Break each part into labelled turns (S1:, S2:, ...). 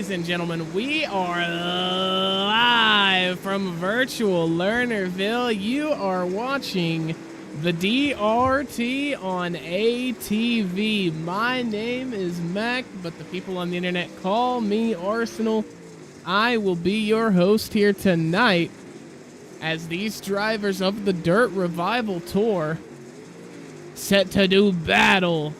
S1: ladies and gentlemen, we are live from virtual Lernerville. You are watching the DRT on ATV. My name is Mac, but the people on the internet call me Arsenal. I will be your host here tonight as these drivers of the Dirt Revival Tour set to do battle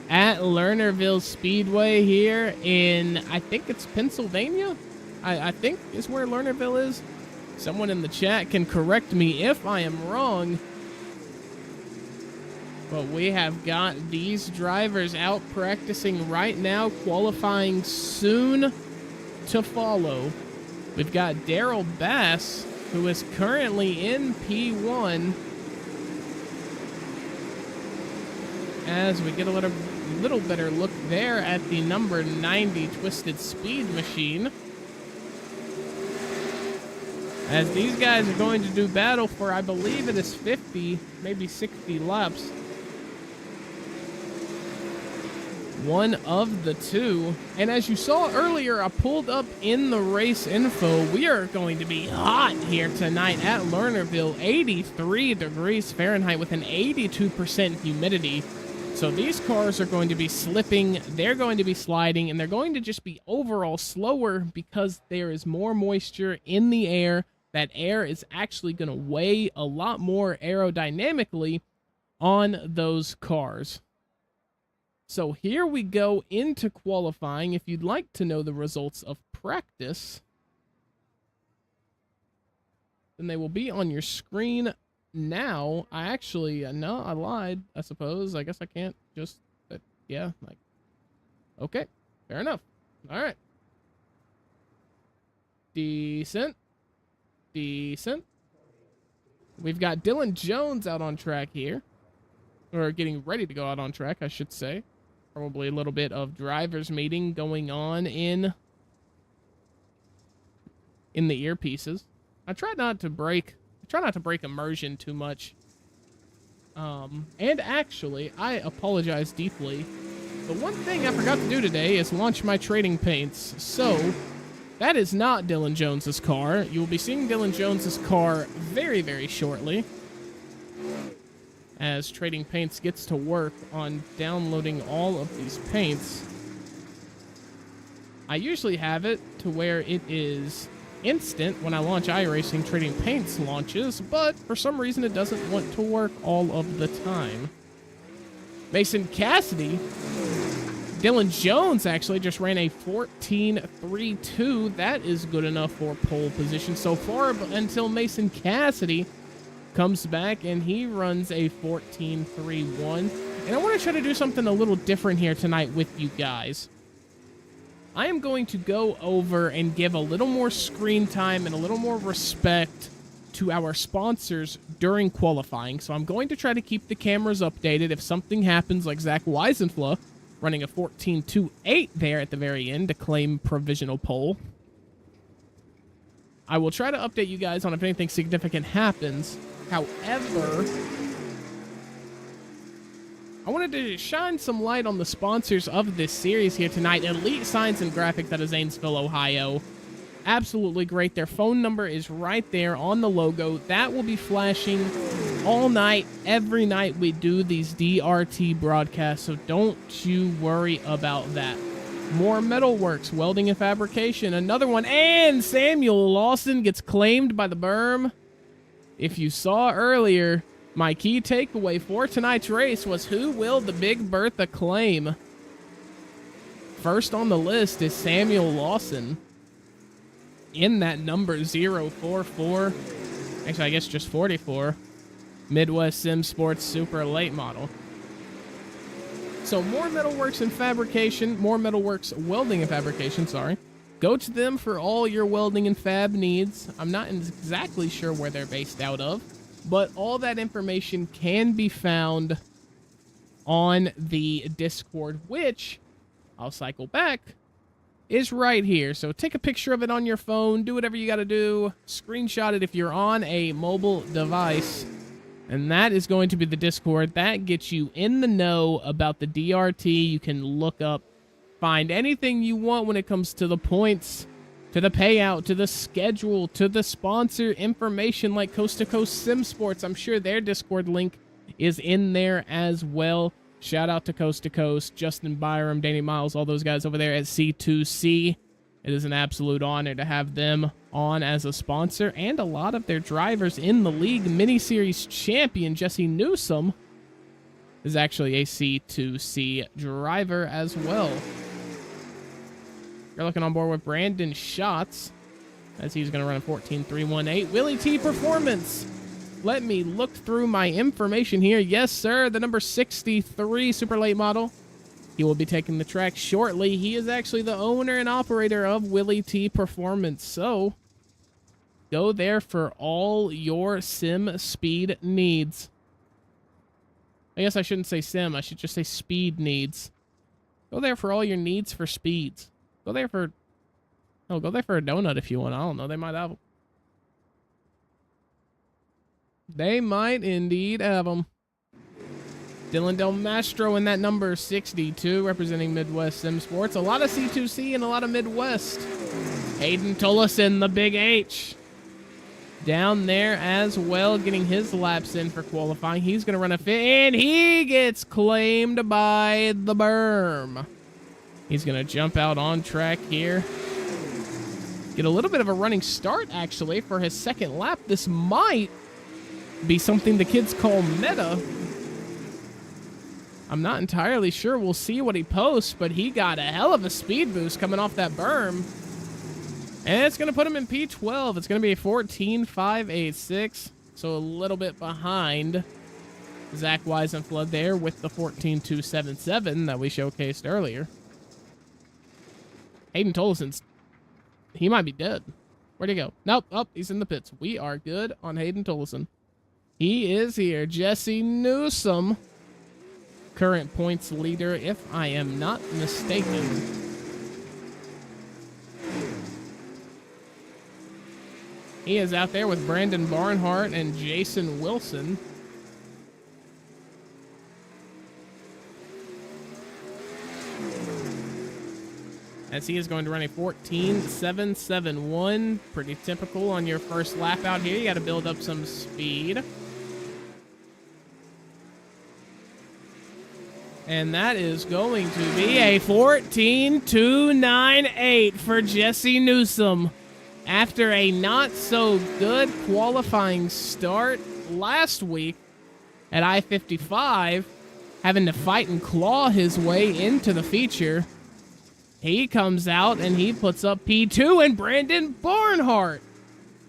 S1: at Lernerville Speedway here in, I think it's Pennsylvania? I think is where Lernerville is. Someone in the chat can correct me if I am wrong. But we have got these drivers out practicing right now, qualifying soon to follow. We've got Daryl Bass, who is currently in P1. As we get a little better look there at the number 90 Twisted Speed Machine. As these guys are going to do battle for, I believe it is 50, maybe 60 laps. One of the two. And as you saw earlier, I pulled up in the race info. We are going to be hot here tonight at Lernerville. 83 degrees Fahrenheit with an 82% humidity. So these cars are going to be slipping, they're going to be sliding, and they're going to just be overall slower because there is more moisture in the air. That air is actually going to weigh a lot more aerodynamically on those cars. So here we go into qualifying. If you'd like to know the results of practice, then they will be on your screen now. I actually, no, I lied, I suppose. I guess I can't just, yeah, like, okay, fair enough. All right. Decent. We've got Dylan Jones out on track here, or getting ready to go out on track, I should say. Probably a little bit of driver's meeting going on in the earpieces. I try not to break immersion too much. And actually, I apologize deeply. The one thing I forgot to do today is launch my trading paints. So, that is not Dylan Jones's car. You will be seeing Dylan Jones's car very, very shortly, as Trading Paints gets to work on downloading all of these paints. I usually have it to where it is instant when I launch iRacing. Trading Paints launches, but for some reason it doesn't want to work all of the time. Mason Cassidy, Dylan Jones actually just ran a 14.32. That is good enough for pole position so far, but until Mason Cassidy comes back and he runs a 14.31. And I want to try to do something a little different here tonight with you guys. I am going to go over and give a little more screen time and a little more respect to our sponsors during qualifying. So I'm going to try to keep the cameras updated. If something happens like Zach Weisenfla running a 14.28 there at the very end to claim provisional pole, I will try to update you guys on if anything significant happens. However, I wanted to shine some light on the sponsors of this series here tonight. Elite Signs and Graphics out of Zanesville, Ohio. Absolutely great. Their phone number is right there on the logo. That will be flashing all night, every night we do these DRT broadcasts, so don't you worry about that. More Metalworks, Welding and Fabrication, another one, and Samuel Lawson gets claimed by the berm. If you saw earlier, my key takeaway for tonight's race was who will the Big Bertha claim? First on the list is Samuel Lawson in that number 044. Actually, I guess just 44. Midwest Sim Sports Super Late Model. So more Metalworks and Fabrication, more Metalworks Welding and Fabrication, sorry. Go to them for all your welding and fab needs. I'm not exactly sure where they're based out of, but all that information can be found on the Discord, which, I'll cycle back, is right here. So take a picture of it on your phone, do whatever you got to do, screenshot it if you're on a mobile device, and that is going to be the Discord. That gets you in the know about the DRT. You can look up find anything you want when it comes to the points, to the payout, to the schedule, to the sponsor information like Coast to Coast Sim Sports. I'm sure their Discord link is in there as well. Shout out to Coast to Coast, Justin Byram, Danny Miles, all those guys over there at C2C. It is an absolute honor to have them on as a sponsor, and a lot of their drivers in the league. Mini-series champion Jesse Newsom is actually a C2C driver as well. You're looking on board with Brandon Schatz, as he's going to run a 14.318. Willie T Performance. Let me look through my information here. Yes, sir, the number 63 super late model. He will be taking the track shortly. He is actually the owner and operator of Willie T Performance. So, go there for all your sim speed needs. I guess I shouldn't say sim. I should just say speed needs. Go there for all your needs for speeds. Go there for... Oh, go there for a donut if you want. I don't know. They might have them. They might indeed have them. Dylan Del Mastro in that number 62, representing Midwest Sim Sports. A lot of C2C and a lot of Midwest. Hayden Tullison, the Big H, down there as well, getting his laps in for qualifying. He's going to run a fit, and he gets claimed by the berm. He's going to jump out on track here. Get a little bit of a running start, actually, for his second lap. This might be something the kids call meta. I'm not entirely sure. We'll see what he posts, but he got a hell of a speed boost coming off that berm. And it's going to put him in P12. It's going to be a 14.586, so a little bit behind Zach Weisenflood there with the 14.277 that we showcased earlier. Hayden Tollison's, he might be dead. Where'd he go? Nope, oh, he's in the pits. We are good on Hayden Tullison. He is here. Jesse Newsom, current points leader, if I am not mistaken. He is out there with Brandon Barnhart and Jason Wilson. As he is going to run a 14.771. Pretty typical on your first lap out here. You got to build up some speed. And that is going to be a 14.298 for Jesse Newsom. After a not-so-good qualifying start last week at I-55, having to fight and claw his way into the feature, he comes out and he puts up P2 and Brandon Barnhart.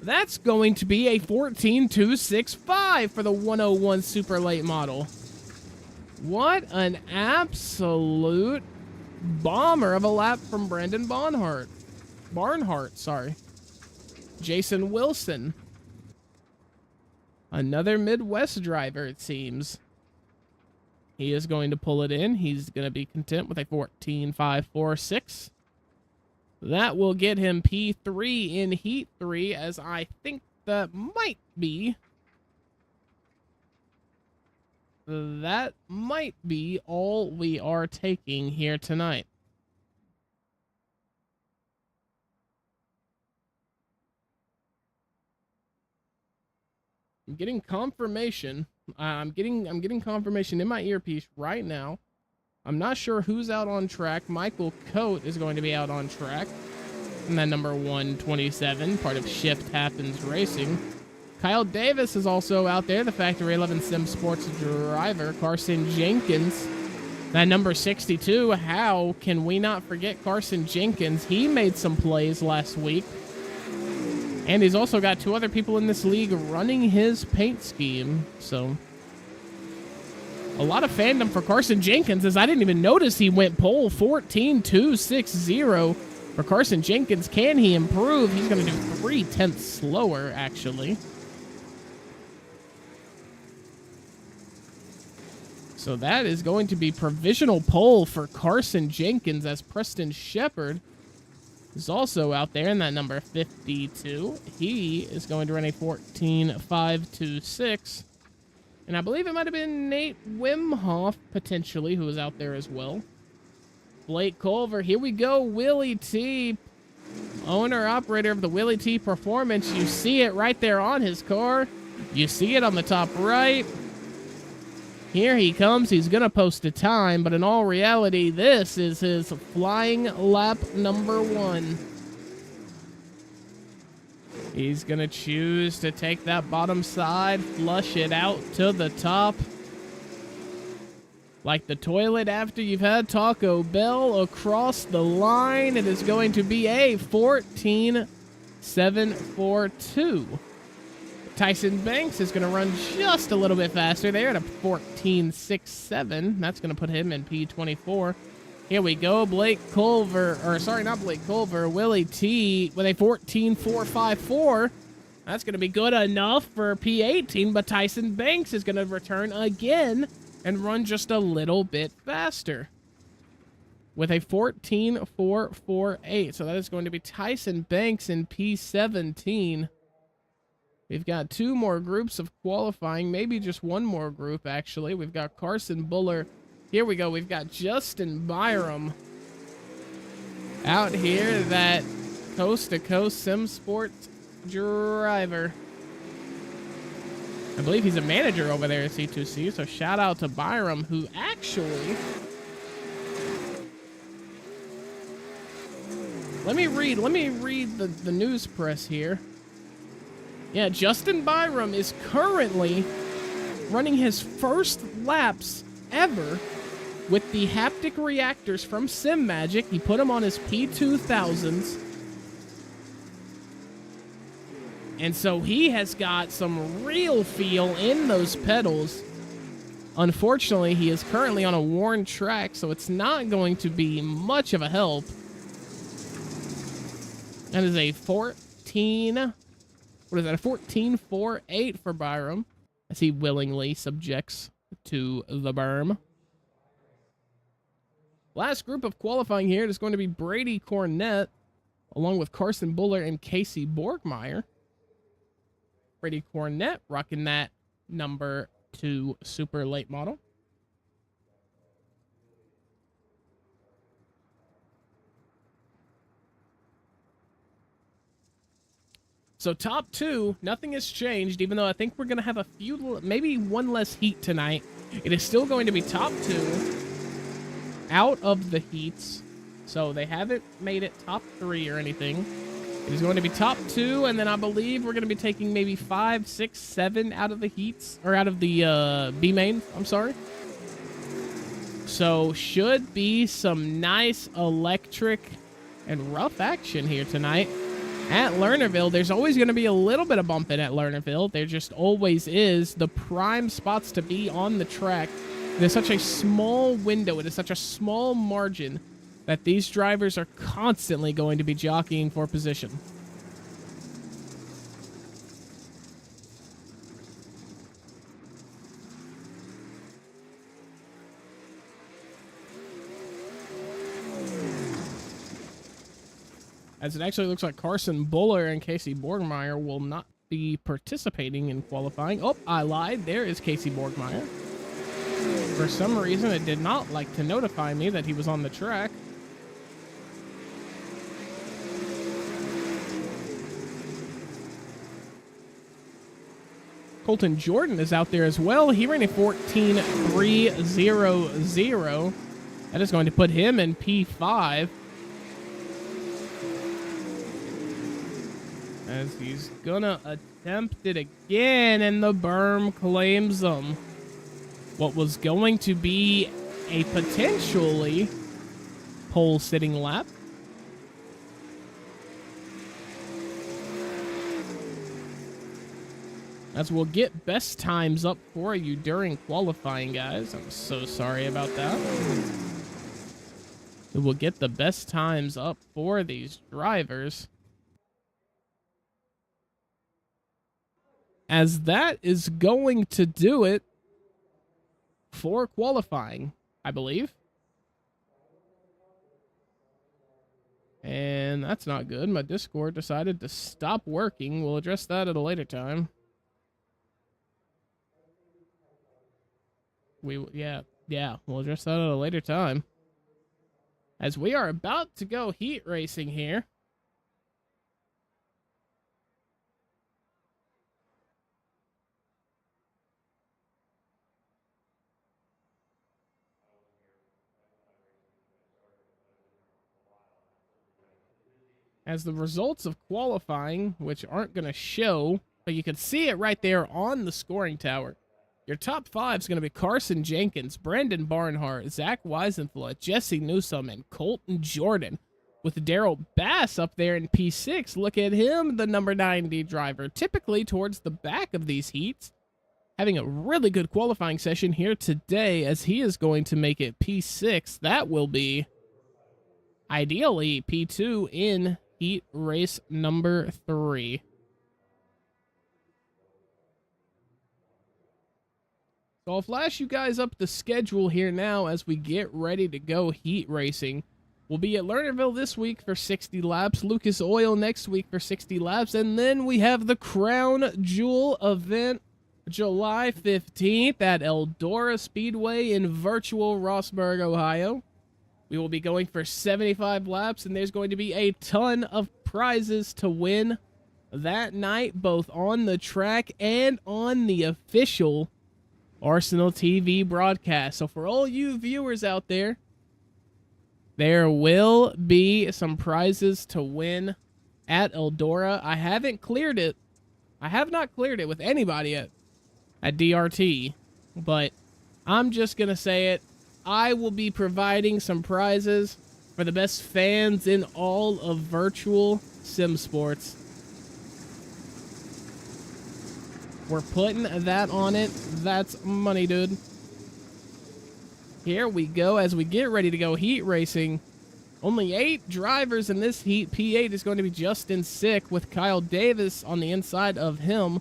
S1: That's going to be a 14.265 for the 101 super late model. What an absolute bomber of a lap from Brandon Barnhart. Sorry. Jason Wilson. Another Midwest driver, it seems. He is going to pull it in. He's going to be content with a 14.546. That will get him P3 in Heat 3, as I think that might be all we are taking here tonight. I'm getting confirmation. I'm getting confirmation in my earpiece right now. I'm not sure who's out on track. Michael Coate is going to be out on track. And that number 127, part of Shift Happens Racing. Kyle Davis is also out there, the Factory 11 Sim Sports driver. Carson Jenkins, that number 62. How can we not forget Carson Jenkins? He made some plays last week. And he's also got two other people in this league running his paint scheme. So, a lot of fandom for Carson Jenkins, as I didn't even notice he went pole. 14.260 for Carson Jenkins. Can he improve? He's going to do 0.3 slower, actually. So that is going to be provisional pole for Carson Jenkins, as Preston Shepard is also out there in that number 52. He is going to run a 14.526. And I believe it might have been Nate Wimhoff, potentially, who was out there as well. Blake Culver. Here we go. Willie T, owner, operator of the Willie T Performance. You see it right there on his car. You see it on the top right. Here he comes. He's going to post a time, but in all reality, this is his flying lap number 1. He's going to choose to take that bottom side, flush it out to the top. Like the toilet after you've had Taco Bell across the line. It is going to be a 14.742. Tyson Banks is going to run just a little bit faster there at a 14.67. That's going to put him in P24. Here we go. Blake Culver, or sorry, not Blake Culver, Willie T with a 14.454. That's going to be good enough for P18, but Tyson Banks is going to return again and run just a little bit faster with a 14.448. So that is going to be Tyson Banks in P17. We've got 2 more groups of qualifying, maybe just 1 more group, actually. We've got Carson Buller. Here we go. We've got Justin Byram out here, that coast-to-coast Sim Sports driver. I believe he's a manager over there at C2C, so shout out to Byram, who actually... Let me read the news press here. Yeah, Justin Byram is currently running his first laps ever with the haptic reactors from SimMagic. He put them on his P2000s. And so he has got some real feel in those pedals. Unfortunately, he is currently on a worn track, so it's not going to be much of a help. That is a 14... What is that? A 14.48 for Byram, as he willingly subjects to the berm. Last group of qualifying here is going to be Brady Cornett, along with Carson Buller and Casey Borgmeyer. Brady Cornett rocking that number 2 super late model. So top 2, nothing has changed, even though I think we're going to have a few, maybe 1 less heat tonight. It is still going to be top 2 out of the heats. So they haven't made it top 3 or anything. It is going to be top 2, and then I believe we're going to be taking maybe 5, 6, 7 out of the heats, or out of the B main, I'm sorry. So should be some nice electric and rough action here tonight. At Lernerville, there's always going to be a little bit of bumping at Lernerville. There just always is. The prime spots to be on the track. There's such a small window. It is such a small margin that these drivers are constantly going to be jockeying for position. As it actually looks like Carson Buller and Casey Borgmeyer will not be participating in qualifying. Oh, I lied. There is Casey Borgmeyer. For some reason, it did not like to notify me that he was on the track. Colton Jordan is out there as well. He ran a 14.300. That is going to put him in P5. As he's gonna attempt it again, and the berm claims him. What was going to be a potentially pole-sitting lap. As we'll get best times up for you during qualifying, guys. I'm so sorry about that. We will get the best times up for these drivers. As that is going to do it for qualifying, I believe. And that's not good. My Discord decided to stop working. We'll address that at a later time. Yeah, we'll address that at a later time. as we are about to go heat racing here. As the results of qualifying, which aren't going to show, but you can see it right there on the scoring tower. Your top 5 is going to be Carson Jenkins, Brandon Barnhart, Zach Weisenthal, Jesse Newsome, and Colton Jordan. With Daryl Bass up there in P6, look at him, the number 90 driver, typically towards the back of these heats. Having a really good qualifying session here today, as he is going to make it P6. That will be, ideally, P2 in heat race number 3. So I'll flash you guys up the schedule here now as we get ready to go heat racing. We'll be at Lernerville this week for 60 laps, Lucas Oil next week for 60 laps, and then we have the Crown Jewel event July 15th at Eldora Speedway in virtual Rossburg, Ohio. We will be going for 75 laps, and there's going to be a ton of prizes to win that night, both on the track and on the official Arsenal TV broadcast. So for all you viewers out there, there will be some prizes to win at Eldora. I haven't cleared it. I have not cleared it with anybody yet at DRT, but I'm just going to say it. I will be providing some prizes for the best fans in all of virtual sim sports. We're putting that on it. That's money, dude. Here we go as we get ready to go heat racing. Only 8 drivers in this heat. P8 is going to be Justin Sick with Kyle Davis on the inside of him.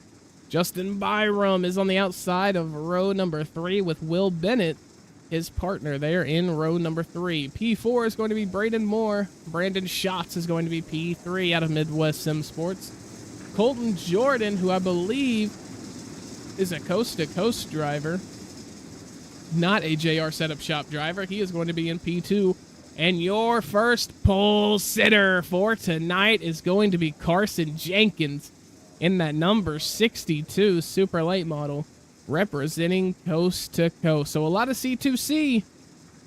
S1: Justin Byram is on the outside of row number 3 with Will Bennett, his partner there in row number 3. P4 is going to be Braden Moore. Brandon Schatz is going to be P3 out of Midwest Sim Sports. Colton Jordan, who I believe is a coast-to-coast driver, not a JR Setup Shop driver. He is going to be in P2. And your first pole sitter for tonight is going to be Carson Jenkins in that number 62 super late model, representing coast to coast. So a lot of C2C.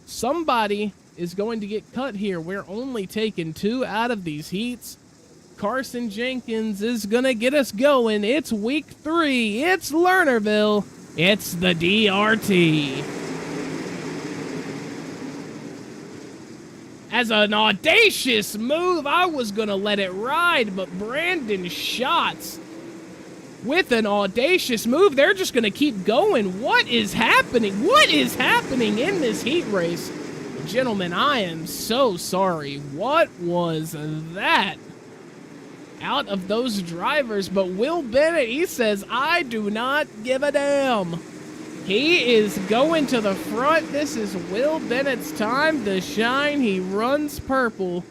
S1: Somebody is going to get cut here. We're only taking 2 out of these heats. Carson Jenkins is going to get us going. It's week 3. It's Lernerville. It's the DRT. As an audacious move, I was going to let it ride, but Brandon Schatz, with an audacious move, they're just going to keep going. What is happening? What is happening in this heat race? Gentlemen, I am so sorry. What was that? Out of those drivers, but Will Bennett, he says, I do not give a damn. He is going to the front. This is Will Bennett's time to shine. He runs purple.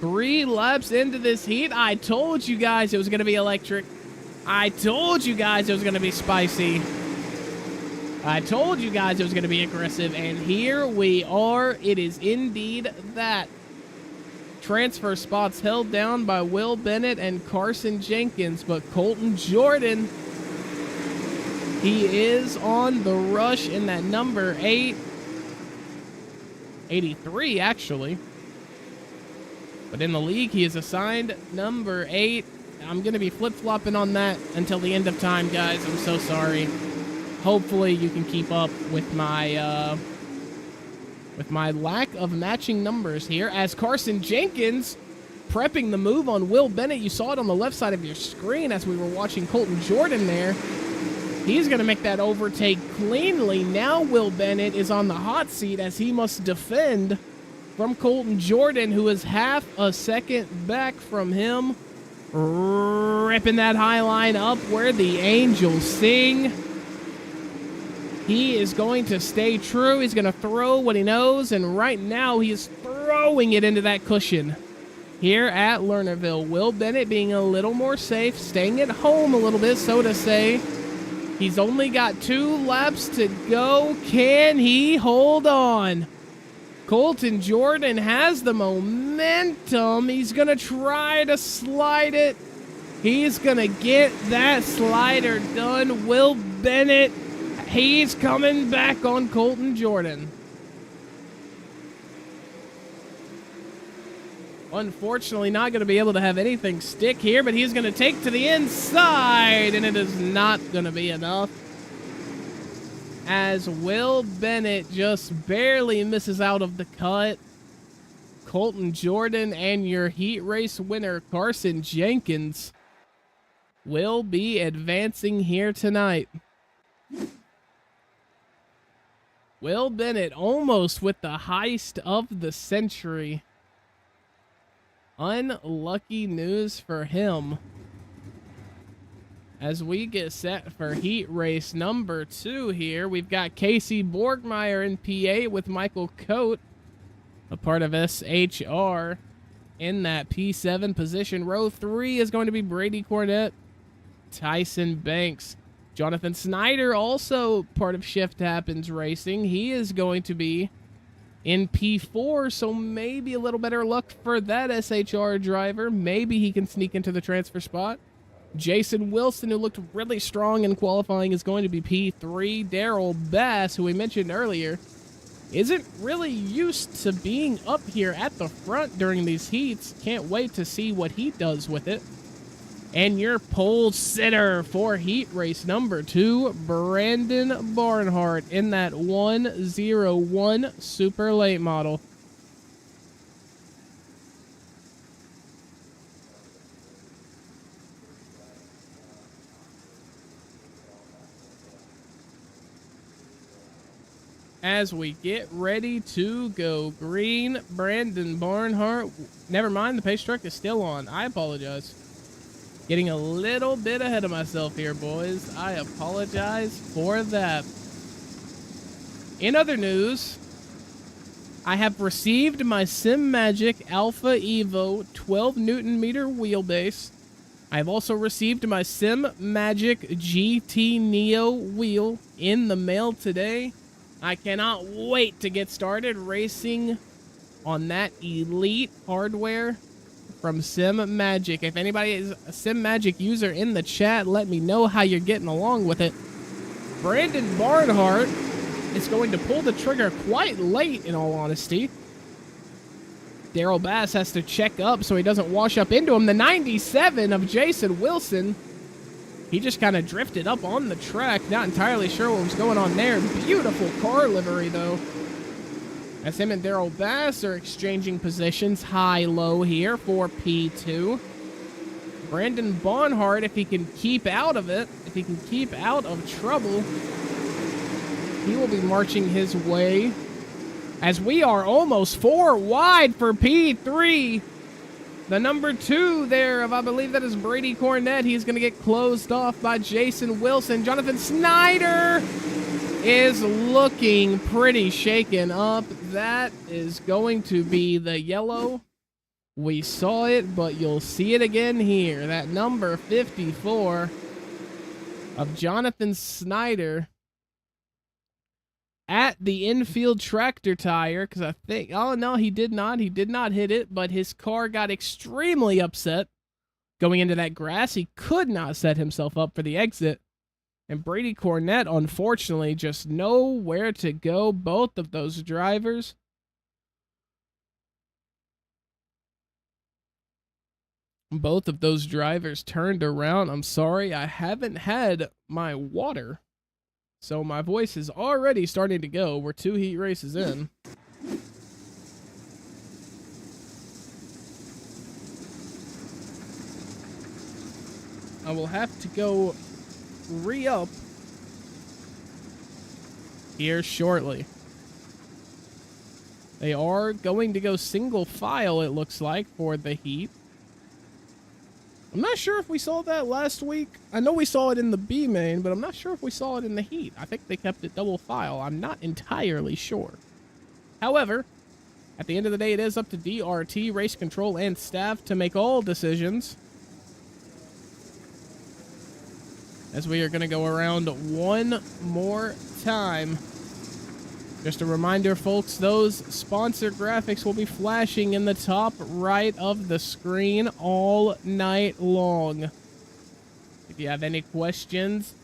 S1: 3 laps into this heat. I told you guys it was going to be electric. I told you guys it was going to be spicy. I told you guys it was going to be aggressive, and here we are. It is indeed that. Transfer spots held down by Will Bennett and Carson Jenkins, but Colton Jordan, he is on the rush in that number 8. 83, actually. But in the league, he is assigned number 8. I'm going to be flip-flopping on that until the end of time, guys. I'm so sorry. Hopefully, you can keep up with my lack of matching numbers here, as Carson Jenkins prepping the move on Will Bennett. You saw it on the left side of your screen as we were watching Colton Jordan there. He's going to make that overtake cleanly. Now Will Bennett is on the hot seat as he must defend from Colton Jordan, who is half a second back from him. Ripping that high line up where the angels sing. He is going to stay true. He's going to throw what he knows, and right now he is throwing it into that cushion. Here at Lernerville, Will Bennett being a little more safe, staying at home a little bit, so to say. He's only got 2 laps to go. Can he hold on? Colton Jordan has the momentum. He's going to try to slide it. He's going to get that slider done. Will Bennett, he's coming back on Colton Jordan. Unfortunately, not going to be able to have anything stick here, but he's going to take to the inside, and it is not going to be enough. As Will Bennett just barely misses out of the cut. Colton Jordan and your heat race winner, Carson Jenkins, will be advancing here tonight. Will Bennett almost with the heist of the century. Unlucky news for him. As we get set for heat race number 2 here, we've got Casey Borgmeyer in P8 with Michael Coate, a part of SHR, in that P7 position. Row 3 is going to be Brady Cornett, Tyson Banks. Jonathan Snyder, also part of Shift Happens Racing. He is going to be in P4, so maybe a little better luck for that SHR driver. Maybe he can sneak into the transfer spot. Jason Wilson, who looked really strong in qualifying, is going to be P3. Daryl Bass, who we mentioned earlier, isn't really used to being up here at the front during these heats. Can't wait to see what he does with it. And your pole sitter for heat race number 2, Brandon Barnhart in that 101 super late model. As we get ready to go green, Brandon Barnhart. Never mind, the pace truck is still on. I apologize. Getting a little bit ahead of myself here, boys. I apologize for that. In other news, I have received my SimMagic Alpha Evo 12 Newton meter wheelbase. I have also received my SimMagic GT Neo wheel in the mail today. I cannot wait to get started racing on that elite hardware from SimMagic. If anybody is a SimMagic user in the chat, let me know how you're getting along with it. Brandon Barnhart is going to pull the trigger quite late, in all honesty. Daryl Bass has to check up so he doesn't wash up into him. The 97 of Jason Wilson. He just kind of drifted up on the track. Not entirely sure what was going on there. Beautiful car livery, though. As him and Daryl Bass are exchanging positions high-low here for P2. Brandon Barnhart, if he can keep out of it, if he can keep out of trouble, he will be marching his way. As we are almost 4 wide for P3. The number 2 there of, I believe that is Brady Cornett. He's going to get closed off by Jason Wilson. Jonathan Snyder is looking pretty shaken up. That is going to be the yellow. We saw it, but you'll see it again here. That number 54 of Jonathan Snyder at the infield tractor tire, because I think, oh no, he did not hit it, but his car got extremely upset going into that grass. He could not set himself up for the exit, and Brady Cornett, unfortunately, just nowhere to go. Both of those drivers turned around. I'm sorry, I haven't had my water, so my voice is already starting to go. We're 2 heat races in. I will have to go re-up here shortly. They are going to go single file, it looks like, for the heat. I'm not sure if we saw that last week. I know we saw it in the B main, but I'm not sure if we saw it in the heat. I think they kept it double file. I'm not entirely sure. However, at the end of the day, it is up to DRT, race control, and staff to make all decisions. as we are going to go around one more time. Just a reminder, folks, those sponsor graphics will be flashing in the top right of the screen all night long. If you have any questions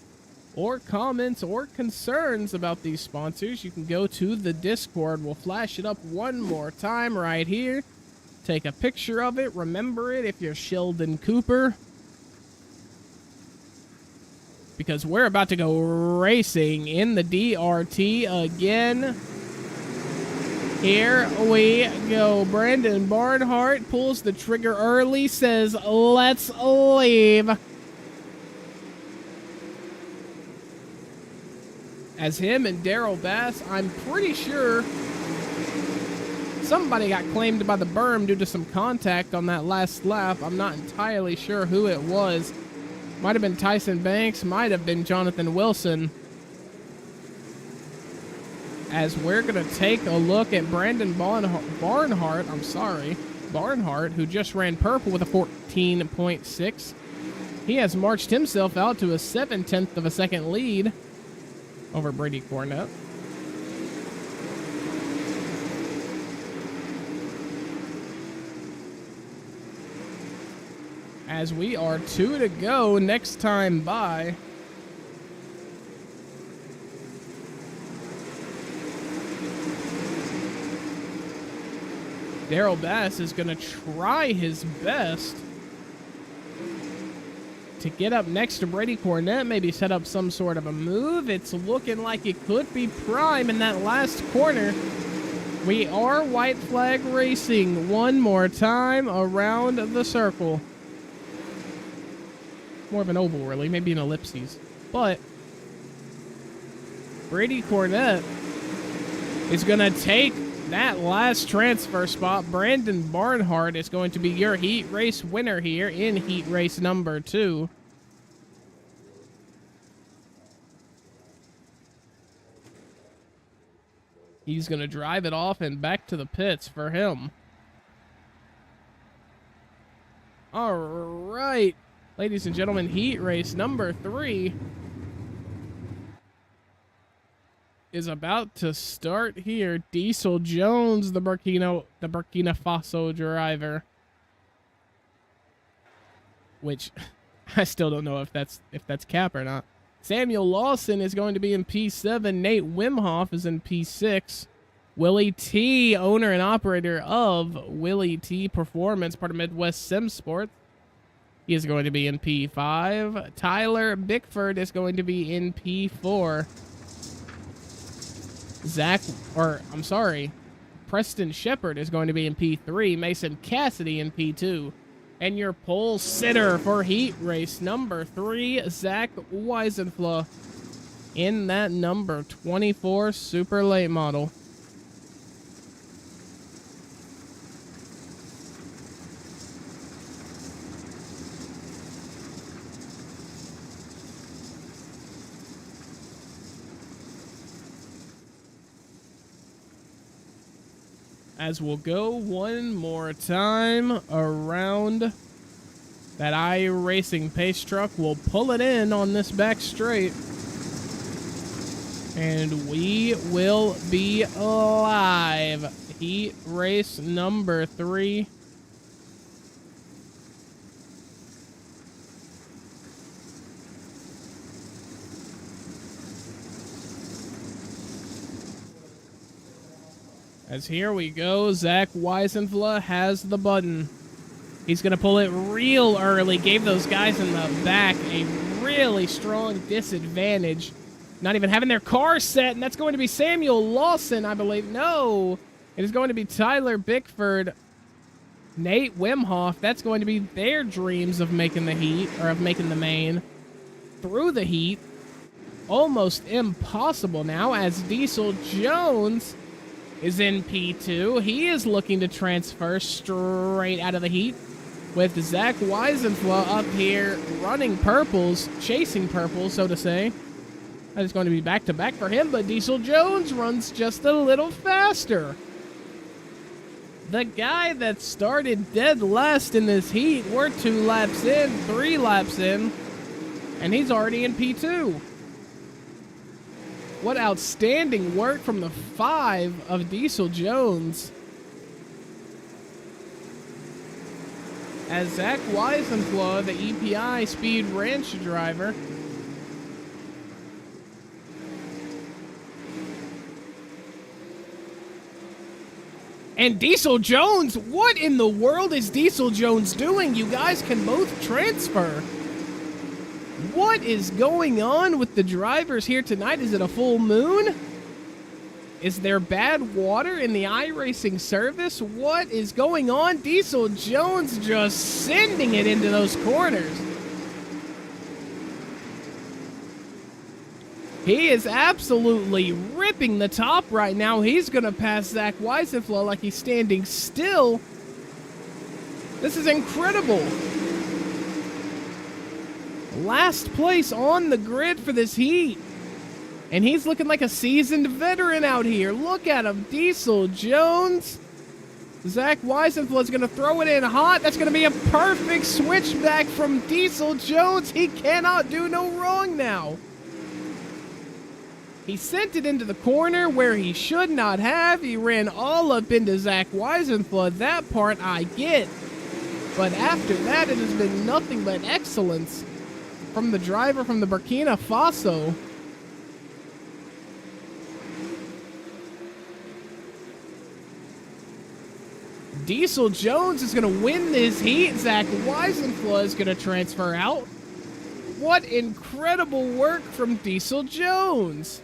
S1: or comments or concerns about these sponsors, you can go to the Discord. We'll flash it up one more time right here. Take a picture of it. Remember it if you're Sheldon Cooper. Because we're about to go racing in the DRT again. Here we go. Brandon Barnhart pulls the trigger early, says, let's leave. As him and Daryl Bass, I'm pretty sure somebody got claimed by the berm due to some contact on that last lap. I'm not entirely sure who it was. Might have been Tyson Banks, might have been Jonathan Wilson. As we're going to take a look at Brandon Barnhart, who just ran purple with a 14.6. He has marched himself out to a 0.7 of a second lead over Brady Cornett. As we are 2 to go next time by. Daryl Bass is going to try his best to get up next to Brady Cornett, maybe set up some sort of a move. It's looking like it could be prime in that last corner. We are white flag racing one more time around the circle. More of an oval, really, maybe an ellipses. But Brady Cornett is going to take that last transfer spot. Brandon Barnhart is going to be your heat race winner here in heat race number 2. He's going to drive it off and back to the pits for him. All right. Ladies and gentlemen, heat race number 3 is about to start here. Diesel Jones, the Burkina Faso driver, which I still don't know if that's cap or not. Samuel Lawson is going to be in P7. Nate Wimhoff is in P6. Willie T, owner and operator of Willie T Performance, part of Midwest Sim Sports, he is going to be in P5. Tyler Bickford is going to be in P4. Preston Shepard is going to be in P3. Mason Cassidy in P2. And your pole sitter for heat race number 3, Zach Weisenfla, in that number 24 super late model. As we'll go one more time around that iRacing pace truck. We'll pull it in on this back straight. And we will be live. Heat race number 3. As here we go, Zach Weisenfla has the button. He's going to pull it real early. Gave those guys in the back a really strong disadvantage. Not even having their car set, and that's going to be Samuel Lawson, I believe. No, it is going to be Tyler Bickford, Nate Wimhoff. That's going to be their dreams of making the heat, or of making the main through the heat. Almost impossible now, as Diesel Jones is in P2. He is looking to transfer straight out of the heat, with Zach Weisenfla up here running purples, chasing purples, so to say. That is going to be back-to-back for him, but Diesel Jones runs just a little faster. The guy that started dead last in this heat, we're 2 laps in, 3 laps in, And he's already in P2. What outstanding work from the 5 of Diesel Jones. As Zach Weisenflow, the EPI Speed Ranch driver, and Diesel Jones, what in the world is Diesel Jones doing? You guys can both transfer. What is going on with the drivers here tonight? Is it a full moon? Is there bad water in the iRacing service? What is going on? Diesel Jones just sending it into those corners. He is absolutely ripping the top right now. He's going to pass Zach Weisenflow like he's standing still. This is incredible. Last place on the grid for this heat. And he's looking like a seasoned veteran out here. Look at him. Diesel Jones. Zach Weisenflow is going to throw it in hot. That's going to be a perfect switchback from Diesel Jones. He cannot do no wrong now. He sent it into the corner where he should not have. He ran all up into Zach Weisenflow. That part I get. But after that, it has been nothing but excellence from the driver from the Burkina Faso. Diesel Jones is going to win this heat. Zach Weisenflow is going to transfer out. What incredible work from Diesel Jones.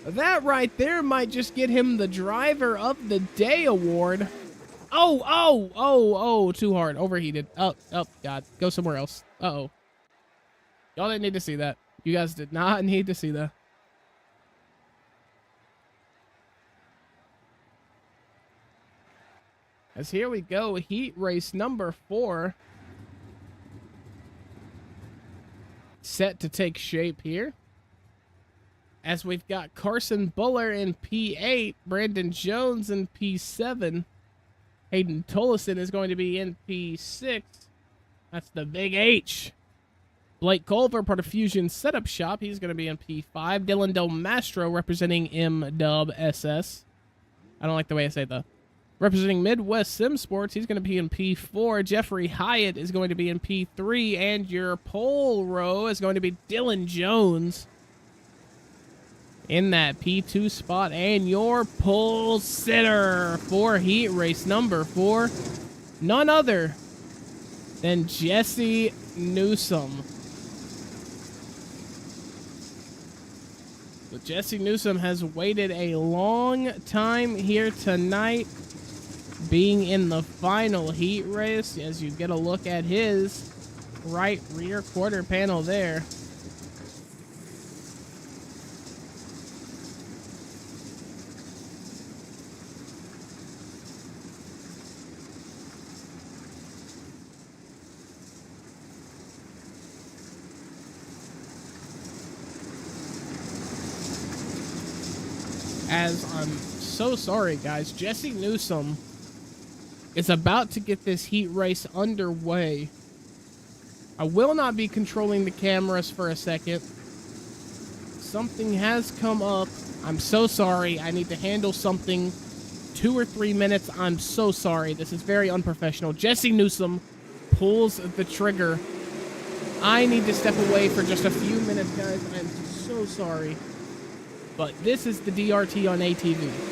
S1: That right there might just get him the Driver of the Day award. Oh, too hard. Overheated. Oh, God. Go somewhere else. Uh-oh. Y'all didn't need to see that. You guys did not need to see that. As here we go, heat race number 4. Set to take shape here. As we've got Carson Buller in P8, Brandon Jones in P7. Hayden Tollison is going to be in P6. That's the big H. Blake Culver, part of Fusion Setup Shop. He's going to be in P5. Dylan Del Mastro representing M.SS. I don't like the way I say that. Representing Midwest Sim Sports, he's going to be in P4. Jeffrey Hyatt is going to be in P3. And your pole row is going to be Dylan Jones in that P2 spot. And your pole sitter for heat race number 4, none other than Jesse Newsom. So Jesse Newsom has waited a long time here tonight, being in the final heat race. As you get a look at his right rear quarter panel there. As I'm so sorry, guys, Jesse Newsom is about to get this heat race underway. I will not be controlling the cameras for a second. Something has come up. I'm so sorry. I need to handle something. 2 or 3 minutes. I'm so sorry. This is very unprofessional. Jesse Newsom pulls the trigger. I need to step away for just a few minutes, guys. I'm so sorry. But this is the DRT on ATV.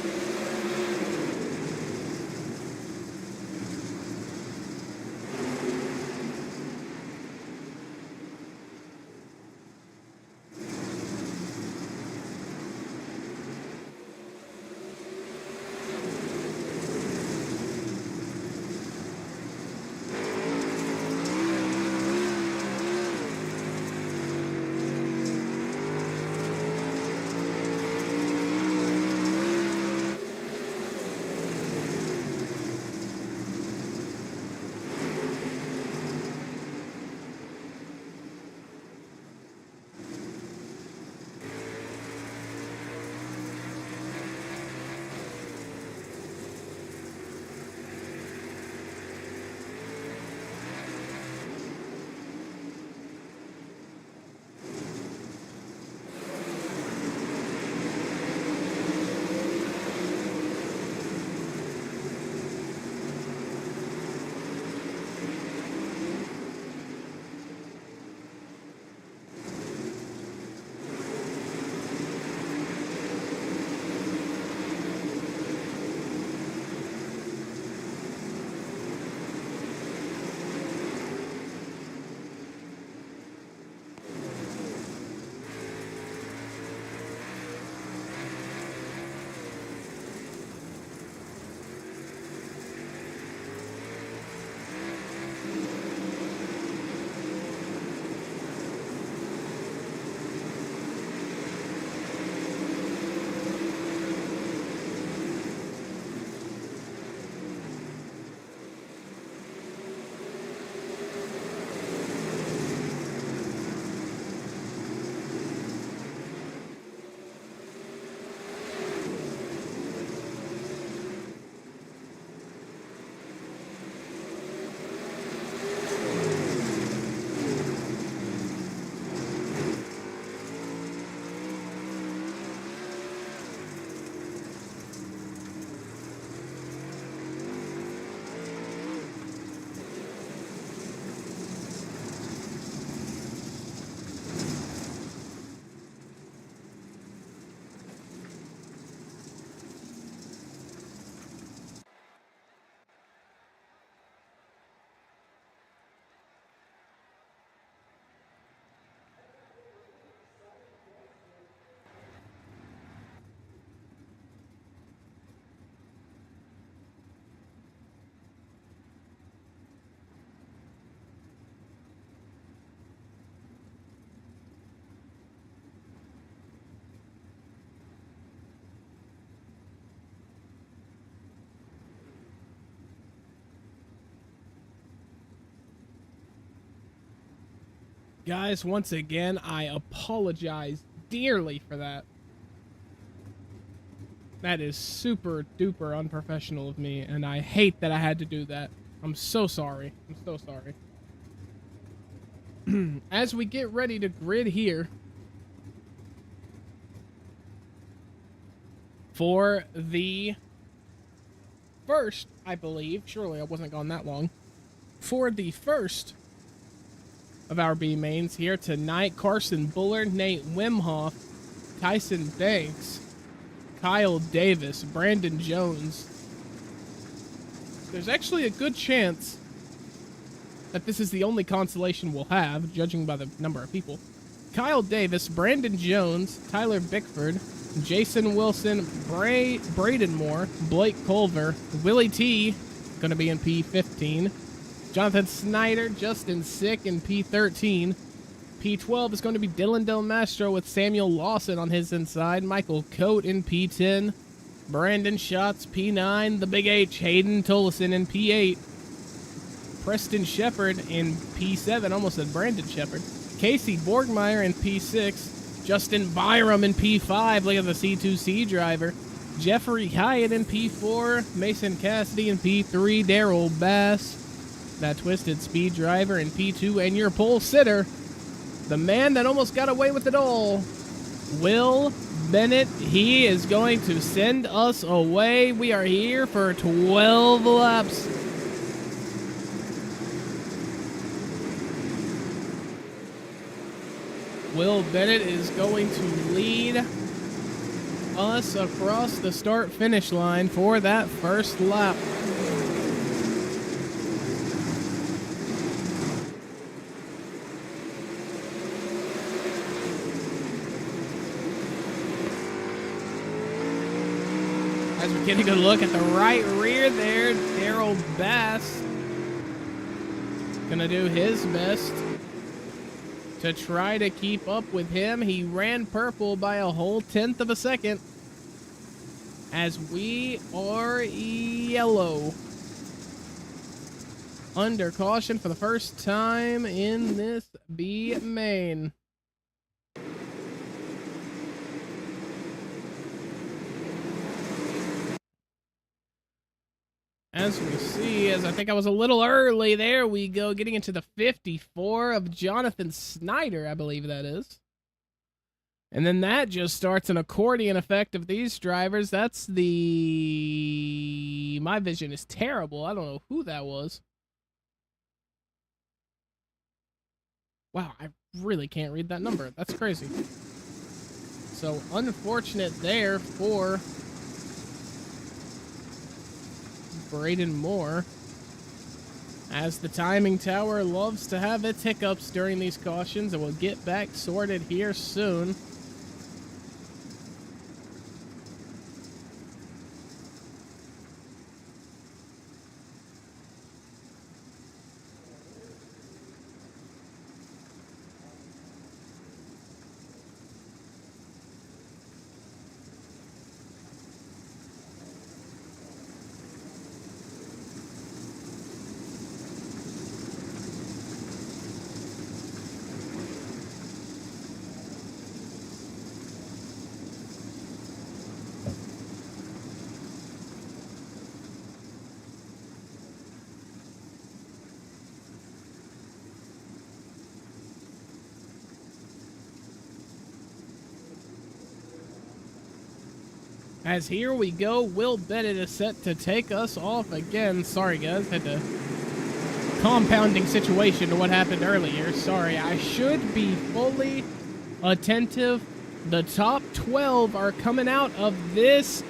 S1: Guys, once again, I apologize dearly for that. That is super duper unprofessional of me, and I hate that I had to do that. I'm so sorry. I'm so sorry. As we get ready to grid here for the first, I believe, surely I wasn't gone that long, for the first of our B mains here tonight, Carson Bullard, Nate Wimhoff, Tyson Banks, Kyle Davis, Brandon Jones. There's actually a good chance that this is the only consolation we'll have, judging by the number of people. Kyle Davis, Brandon Jones, Tyler Bickford, Jason Wilson, Braden Moore, Blake Culver, Willie T, gonna be in P15, Jonathan Snyder, Justin Sick in P13, P12 is going to be Dylan Del Mastro with Samuel Lawson on his inside, Michael Coate in P10, Brandon Schatz P9, the Big H, Hayden Tollison in P8, Preston Shepard in P7, almost said Brandon Shepard, Casey Borgmeyer in P6, Justin Byram in P5, look at the C2C driver, Jeffrey Hyatt in P4, Mason Cassidy in P3, Daryl Bass, that Twisted Speed driver in P2, and your pole sitter, the man that almost got away with it all, Will Bennett. He is going to send us away. We are here for 12 laps. Will Bennett is going to lead us across the start-finish line for that first lap. As we're getting a look at the right rear there, Daryl Bass gonna do his best to try to keep up with him. He ran purple by a whole 1/10 of a second as we are yellow. Under caution for the first time in this B main. As we see, as I think I was a little early, there we go, getting into the 54 of Jonathan Snyder, I believe that is. And then that just starts an accordion effect of these drivers. That's the... My vision is terrible. I don't know who that was. Wow, I really can't read that number. That's crazy. So, unfortunate there for Braden Moore, as the timing tower loves to have its hiccups during these cautions, and we'll get back sorted here soon. As here we go, Will Bennett is set to take us off again. Sorry guys, had a compounding situation to what happened earlier. Sorry, I should be fully attentive. The top 12 are coming out of this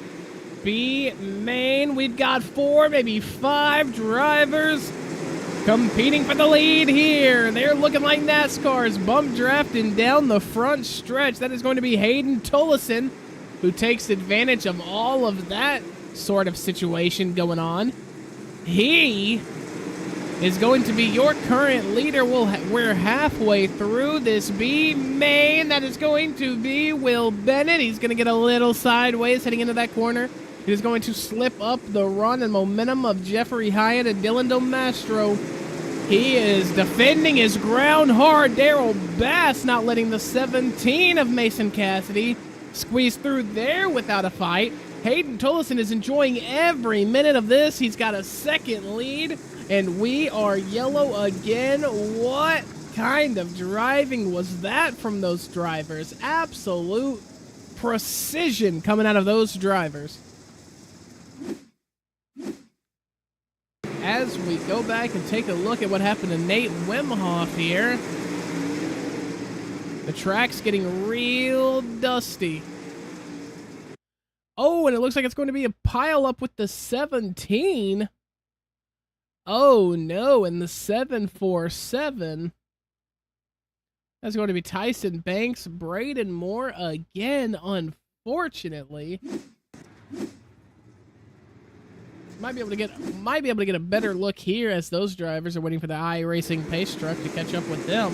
S1: B main. We've got 4, maybe 5 drivers competing for the lead here. They're looking like NASCAR's bump drafting down the front stretch. That is going to be Hayden Tollison, who takes advantage of all of that sort of situation going on. He is going to be your current leader. We're halfway through this B main. That is going to be Will Bennett. He's going to get a little sideways heading into that corner. He is going to slip up the run and momentum of Jeffrey Hyatt and Dylan Del Mastro. He is defending his ground hard. Daryl Bass not letting the 17 of Mason Cassidy squeeze through there without a fight. Hayden Tullison is enjoying every minute of this. He's got a second lead, and we are yellow again. What kind of driving was that from those drivers? Absolute precision coming out of those drivers. As we go back and take a look at what happened to Nate Wimhoff here, the track's getting real dusty. Oh, and it looks like it's going to be a pile up with the 17. Oh no, and the 747. That's going to be Tyson Banks, Braden Moore again, unfortunately. Might be able to get a better look here as those drivers are waiting for the iRacing pace truck to catch up with them.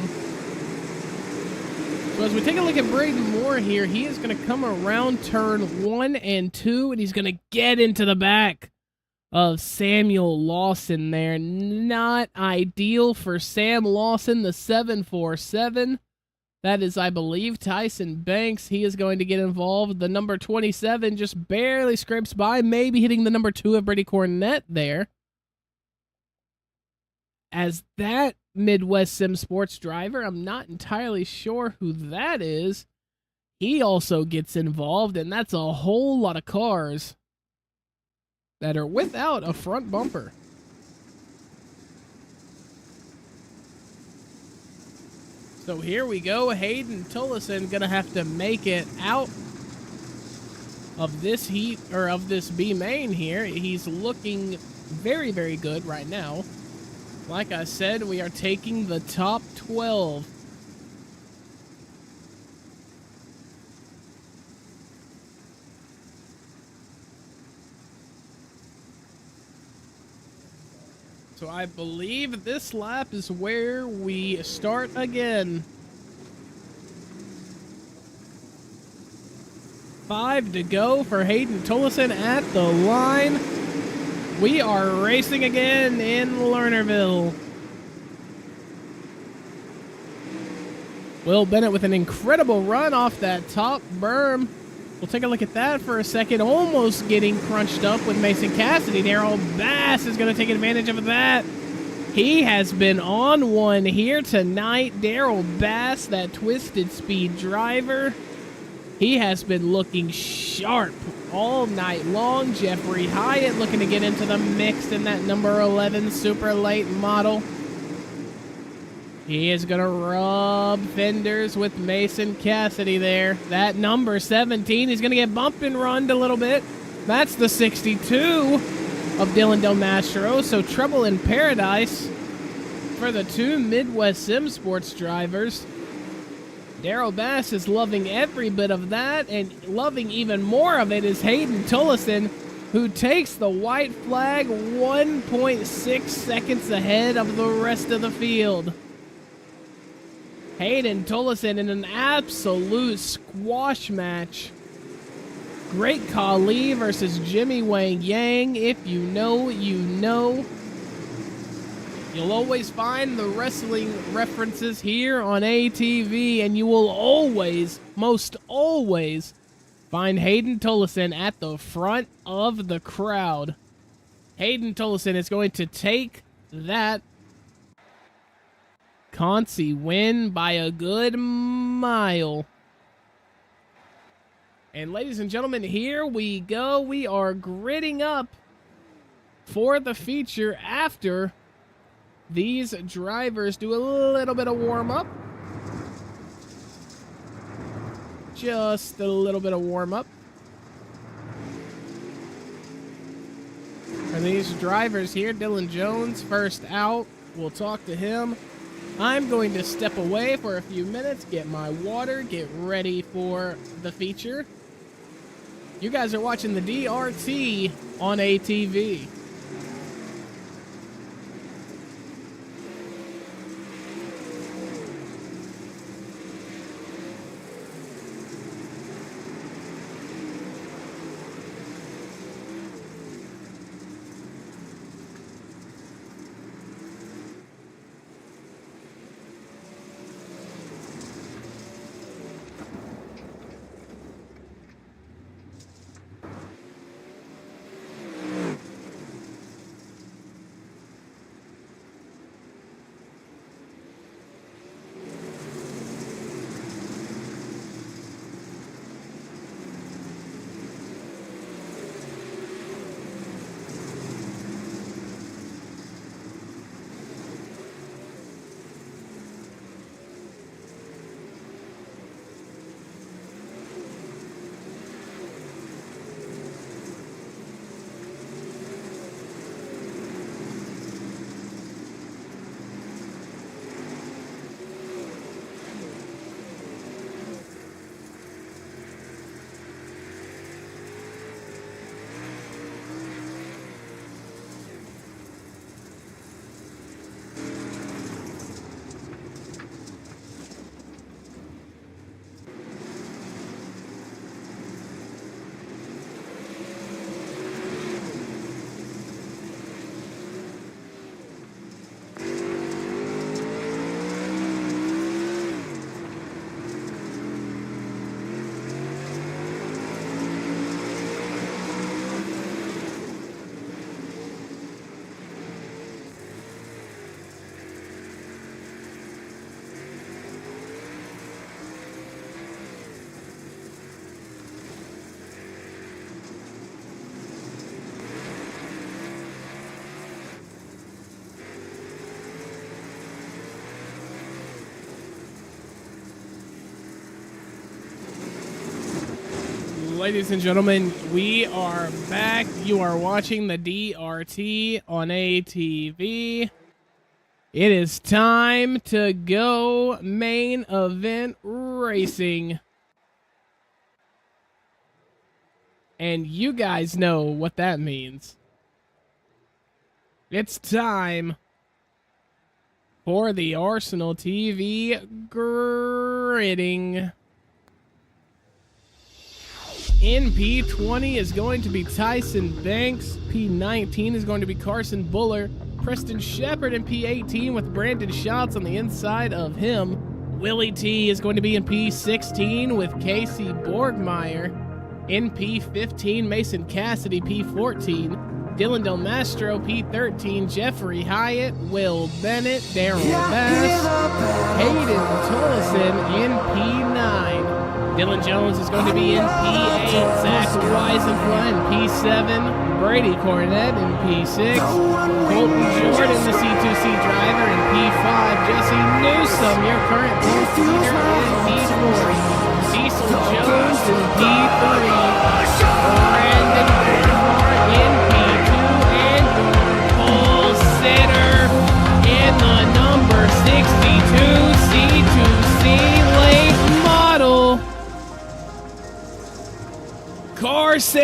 S1: So as we take a look at Braden Moore here, he is going to come around turn 1 and 2, and he's going to get into the back of Samuel Lawson there. Not ideal for Sam Lawson, the 747. That is, I believe, Tyson Banks. He is going to get involved. The number 27 just barely scrapes by, maybe hitting the number 2 of Brady Cornett there. As that Midwest Sim Sports driver, I'm not entirely sure who that is. He also gets involved, and that's a whole lot of cars that are without a front bumper. So here we go. Hayden Tullison gonna have to make it out of this heat, or of this B main here. He's looking very, very good right now. Like I said, we are taking the top 12. So I believe this lap is where we start again. 5 to go for Hayden Tullison at the line. We are racing again in Lernerville. Will Bennett with an incredible run off that top berm. We'll take a look at that for a second. Almost getting crunched up with Mason Cassidy. Daryl Bass is going to take advantage of that. He has been on one here tonight. Daryl Bass, that twisted speed driver. He has been looking sharp all night long. Jeffrey Hyatt looking to get into the mix in that number 11 super late model. He is going to rub fenders with Mason Cassidy there. That number 17 is going to get bumped and runned a little bit. That's the 62 of Dylan Del Mastro. So trouble in paradise for the two Midwest Sim Sports drivers. Daryl Bass is loving every bit of that, and loving even more of it is Hayden Tullison, who takes the white flag 1.6 seconds ahead of the rest of the field. Hayden Tullison in an absolute squash match. Great Khali versus Jimmy Wang Yang. If you know, you know. You'll always find the wrestling references here on ATV, and you will always, most always, find Hayden Tullison at the front of the crowd. Hayden Tullison is going to take that Concy win by a good mile. And ladies and gentlemen, here we go. We are gridding up for the feature after these drivers do a little bit of warm-up. Just a little bit of warm-up. And these drivers here, Dylan Jones, first out. We'll talk to him. I'm going to step away for a few minutes, get my water, get ready for the feature. You guys are watching the DRT on ATV. Ladies and gentlemen, we are back. You are watching the DRT on ATV. It is time to go main event racing. And you guys know what that means. It's time for the Arsenal TV gridding. In P20 is going to be Tyson Banks. P19 is going to be Carson Buller. Preston Shepard in P18 with Brandon Schatz on the inside of him. Willie T is going to be in P16 with Casey Borgmeyer. In P15, Mason Cassidy, P14. Dylan Del Mastro, P13. Jeffrey Hyatt, Will Bennett, Daryl Bass. Hayden Tollison in P9. Dylan Jones is going to be in P8, Zach Weisenfla in P7, Brady Cornett in P6, Colton Jordan, the C2C driver, in P5, Jesse Newsome, your current post leader, in P4, Cecil Jones in P3, Brandon Bernhardt in P2, and Paul Sitter in the number 62 C2C late model. Carson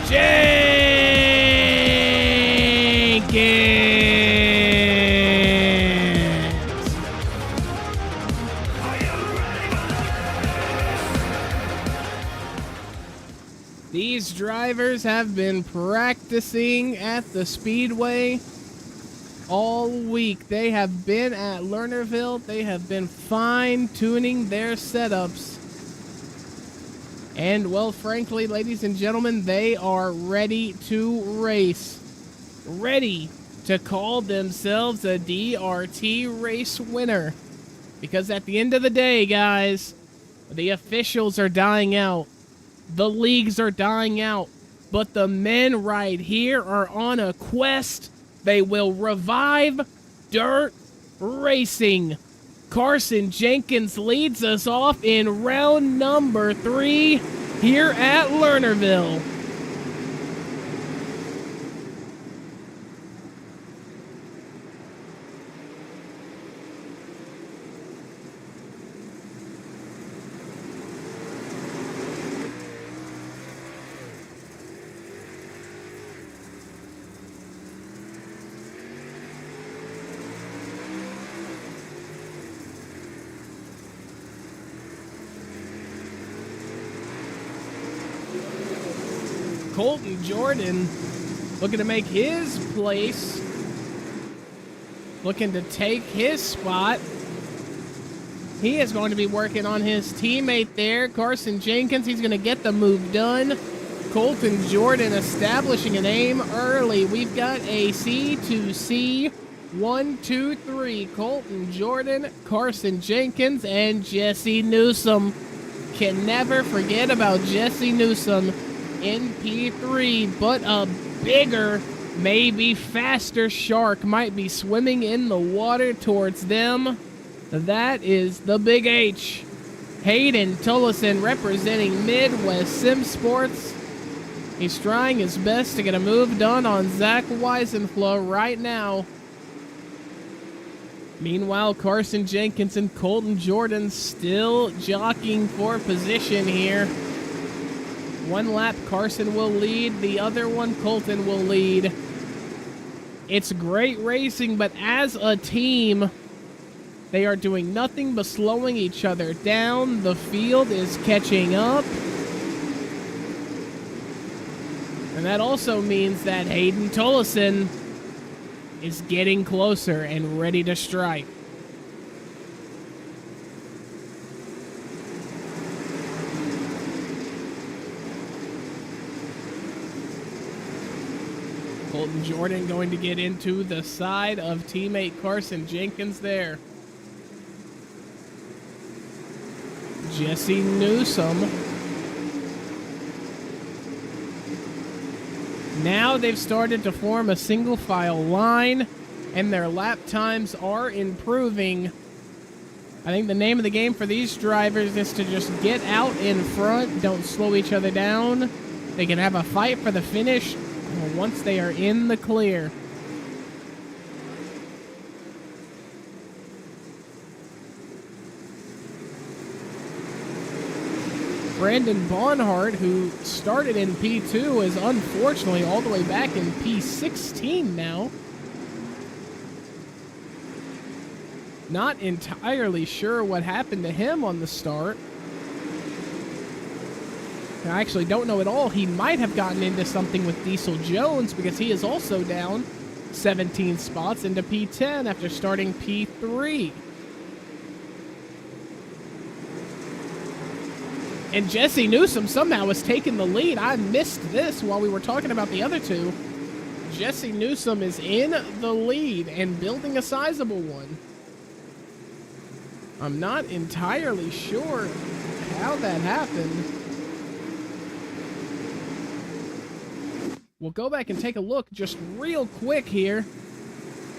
S1: Jenkins. These drivers have been practicing at the Speedway all week. They have been at Lernerville. They have been fine-tuning their setups. And, well, frankly, ladies and gentlemen, they are ready to race. Ready to call themselves a DRT race winner. Because at the end of the day, guys, the officials are dying out. The leagues are dying out. But the men right here are on a quest. They will revive dirt racing. Carson Jenkins leads us off in round number 3 here at Lernerville. Colton Jordan looking to make his place, looking to take his spot. He is going to be working on his teammate there, Carson Jenkins. He's going to get the move done. Colton Jordan establishing an aim early. We've got a C2C 1, 2, 3. Colton Jordan, Carson Jenkins, and Jesse Newsome. Can never forget about Jesse Newsome in P3, but a bigger, maybe faster shark might be swimming in the water towards them. That is the Big H. Hayden Tollison representing Midwest Sim Sports. He's trying his best to get a move done on Zach Weisenfla right now. Meanwhile, Carson Jenkins and Colton Jordan still jockeying for position here. One lap, Carson will lead. The other one, Colton will lead. It's great racing, but as a team, they are doing nothing but slowing each other down. The field is catching up. And that also means that Hayden Tollison is getting closer and ready to strike. Colton Jordan going to get into the side of teammate Carson Jenkins there. Jesse Newsome. Now they've started to form a single file line, and their lap times are improving. I think the name of the game for these drivers is to just get out in front, don't slow each other down. They can have a fight for the finish once they are in the clear. Brandon Bonhart, who started in P2, is unfortunately all the way back in P16 now. Not entirely sure what happened to him on the start. I actually don't know at all. He might have gotten into something with Diesel Jones because he is also down 17 spots into P10 after starting P3. And Jesse Newsom somehow was taking the lead. I missed this while we were talking about the other two. Jesse Newsom is in the lead and building a sizable one. I'm not entirely sure how that happened. We'll go back and take a look just real quick here.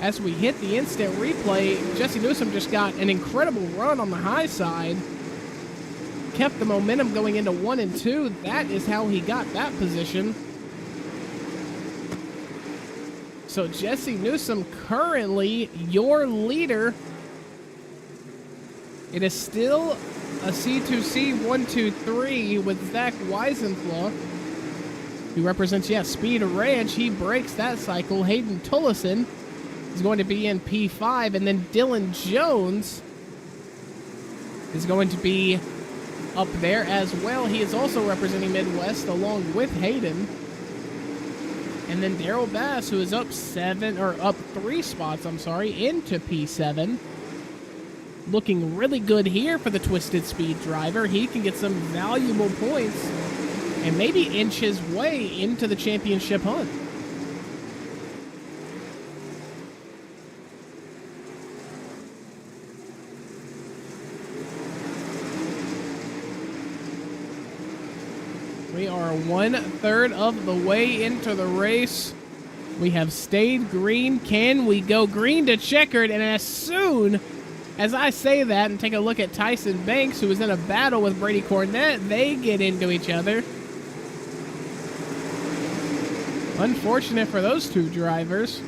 S1: As we hit the instant replay, Jesse Newsom just got an incredible run on the high side. Kept the momentum going into 1 and 2. That is how he got that position. So Jesse Newsom currently your leader. It is still a C2C 1-2-3 with Zach Weisenflaw, who represents, Speed Ranch. He breaks that cycle. Hayden Tullison is going to be in P5, and then Dylan Jones is going to be up there as well. He is also representing Midwest along with Hayden. And then Daryl Bass, who is up 3 spots, into P7. Looking really good here for the Twisted Speed driver. He can get some valuable points and maybe inch his way into the championship hunt. We are 1/3 of the way into the race. We have stayed green. Can we go green to checkered? And as soon as I say that and take a look at Tyson Banks, who is in a battle with Brady Cornett, they get into each other. Unfortunate for those two drivers,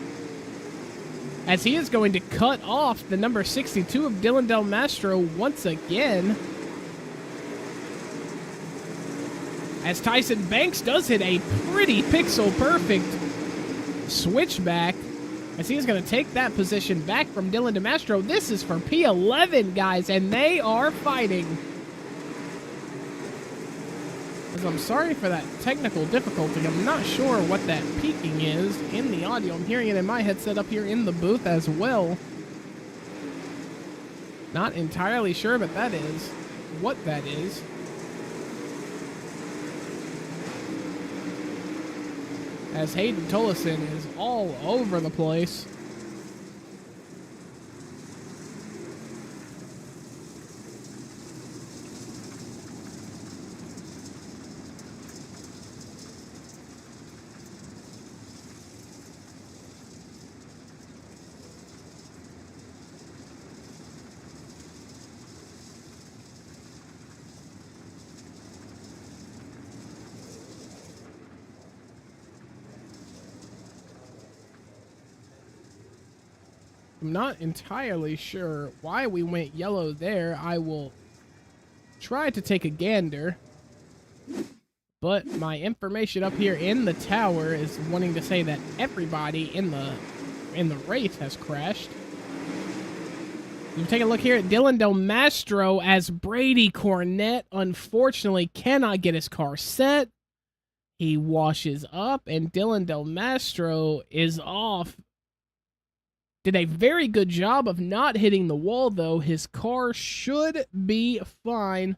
S1: as he is going to cut off the number 62 of Dylan Del Mastro once again. As Tyson Banks does hit a pretty pixel-perfect switchback, as he is going to take that position back from Dylan DeMastro. This is for P11, guys, and they are fighting. As I'm sorry for that technical difficulty. I'm not sure what that peaking is in the audio. I'm hearing it in my headset up here in the booth as well. Not entirely sure, but that is what that is. As Hayden Tullison is all over the place. I'm not entirely sure why we went yellow there. I will try to take a gander, but my information up here in the tower is wanting to say that everybody in the race has crashed. You take a look here at Dylan Del Mastro, as Brady Cornett unfortunately cannot get his car set. He washes up, and Dylan Del Mastro is off. Did a very good job of not hitting the wall, though. His car should be fine.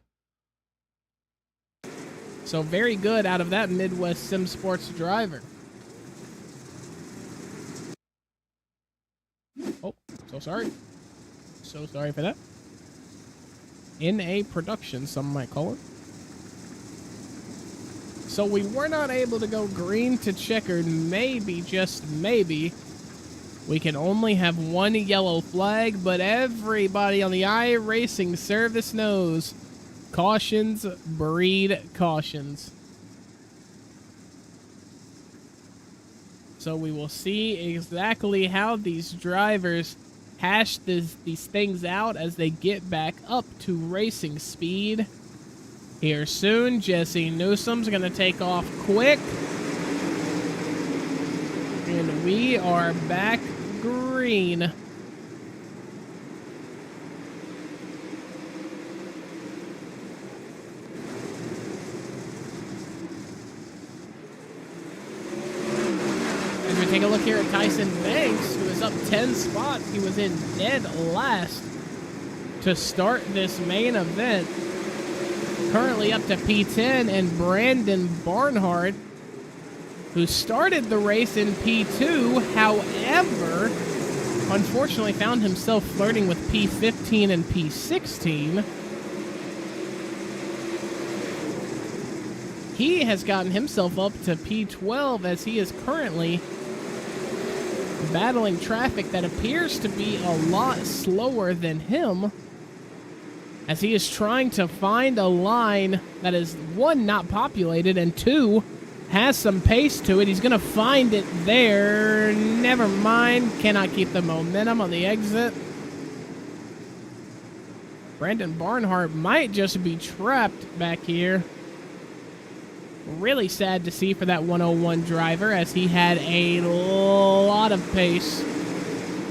S1: So very good out of that Midwest Sim Sports driver. Oh, so sorry. So sorry for that. NA production, some might call it. So we were not able to go green to checkered, maybe, just maybe, We can only have one yellow flag, but everybody on the iRacing service knows cautions breed cautions. So we will see exactly how these drivers hash these things out as they get back up to racing speed. Here soon, Jesse Newsom's going to take off quick. And we are back green. As we take a look here at Tyson Banks, who is up 10 spots. He was in dead last to start this main event. Currently up to P10, and Brandon Barnhart, who started the race in P2, however, unfortunately found himself flirting with P15 and P16. He has gotten himself up to P12 as he is currently battling traffic that appears to be a lot slower than him, as he is trying to find a line that is, one, not populated, and two, has some pace to it. He's going to find it there. Never mind. Cannot keep the momentum on the exit. Brandon Barnhart might just be trapped back here. Really sad to see for that 101 driver, as he had a lot of pace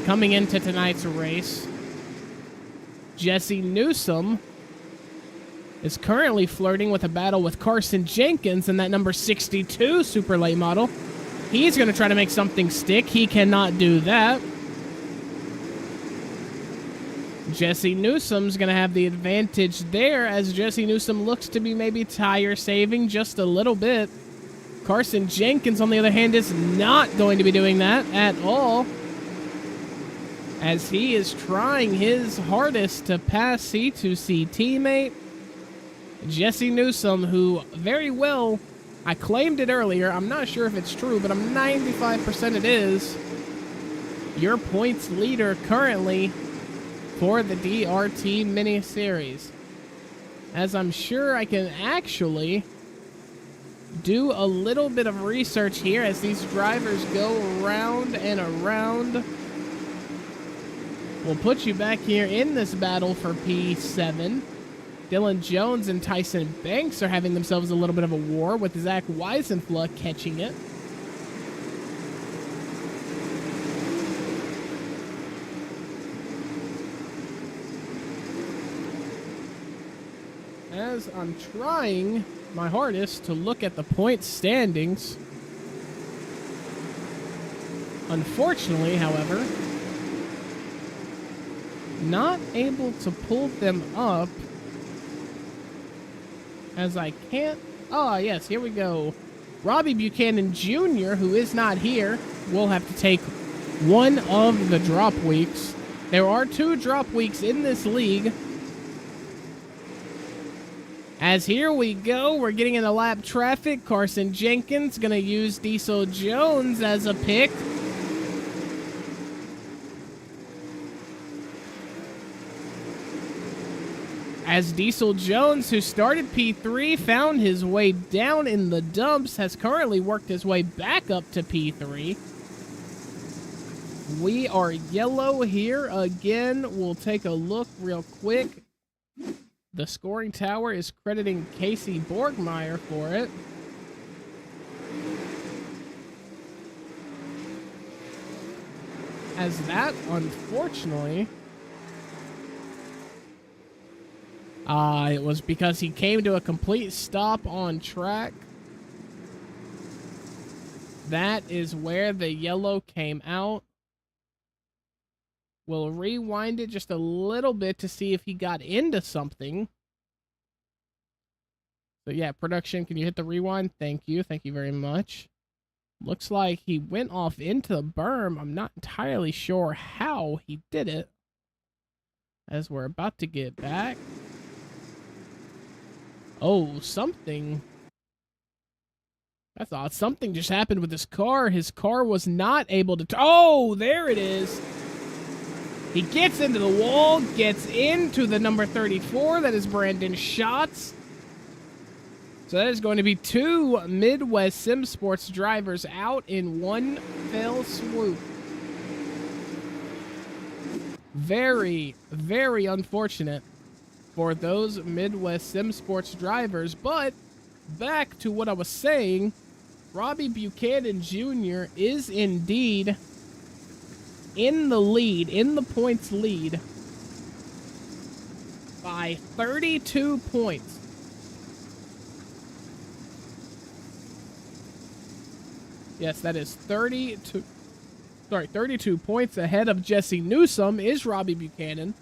S1: coming into tonight's race. Jesse Newsom is currently flirting with a battle with Carson Jenkins in that number 62 super late model. He's going to try to make something stick. He cannot do that. Jesse Newsom's going to have the advantage there, as Jesse Newsom looks to be maybe tire saving just a little bit. Carson Jenkins, on the other hand, is not going to be doing that at all, as he is trying his hardest to pass C2C teammate Jesse Newsom, who very well, I claimed it earlier, I'm not sure if it's true, but I'm 95% it is, your points leader currently for the DRT mini-series. As I'm sure I can actually do a little bit of research here as these drivers go around and around. We'll put you back here in this battle for P7. Dylan Jones and Tyson Banks are having themselves a little bit of a war, with Zach Weisenfluh catching it. As I'm trying my hardest to look at the point standings. Unfortunately, however, not able to pull them up, as I can't. Oh, yes, here we go. Robbie Buchanan Jr., who is not here, will have to take one of the drop weeks. There are 2 drop weeks in this league. As here we go, we're getting into lap traffic. Carson Jenkins going to use Diesel Jones as a pick. As Diesel Jones, who started P3, found his way down in the dumps, has currently worked his way back up to P3. We are yellow here again. We'll take a look real quick. The scoring tower is crediting Casey Borgmeyer for it. As that, unfortunately, it was because he came to a complete stop on track. That is where the yellow came out. We'll rewind it just a little bit to see if he got into something. So yeah, production, can you hit the rewind? Thank you. Thank you very much. Looks like he went off into the berm. I'm not entirely sure how he did it, as we're about to get back. Oh, something That's odd. Something just happened with his car. His car was not able to... Oh, there it is. He gets into the wall, gets into the number 34. That is Brandon Schatz. So that is going to be 2 Midwest Sim Sports drivers out in one fell swoop. Very, very unfortunate for those Midwest Sim Sports drivers. But back to what I was saying, Robbie Buchanan Jr. is indeed in the lead, in the points lead, by 32 points. Yes, that is 32 points ahead of Jesse Newsome is Robbie Buchanan.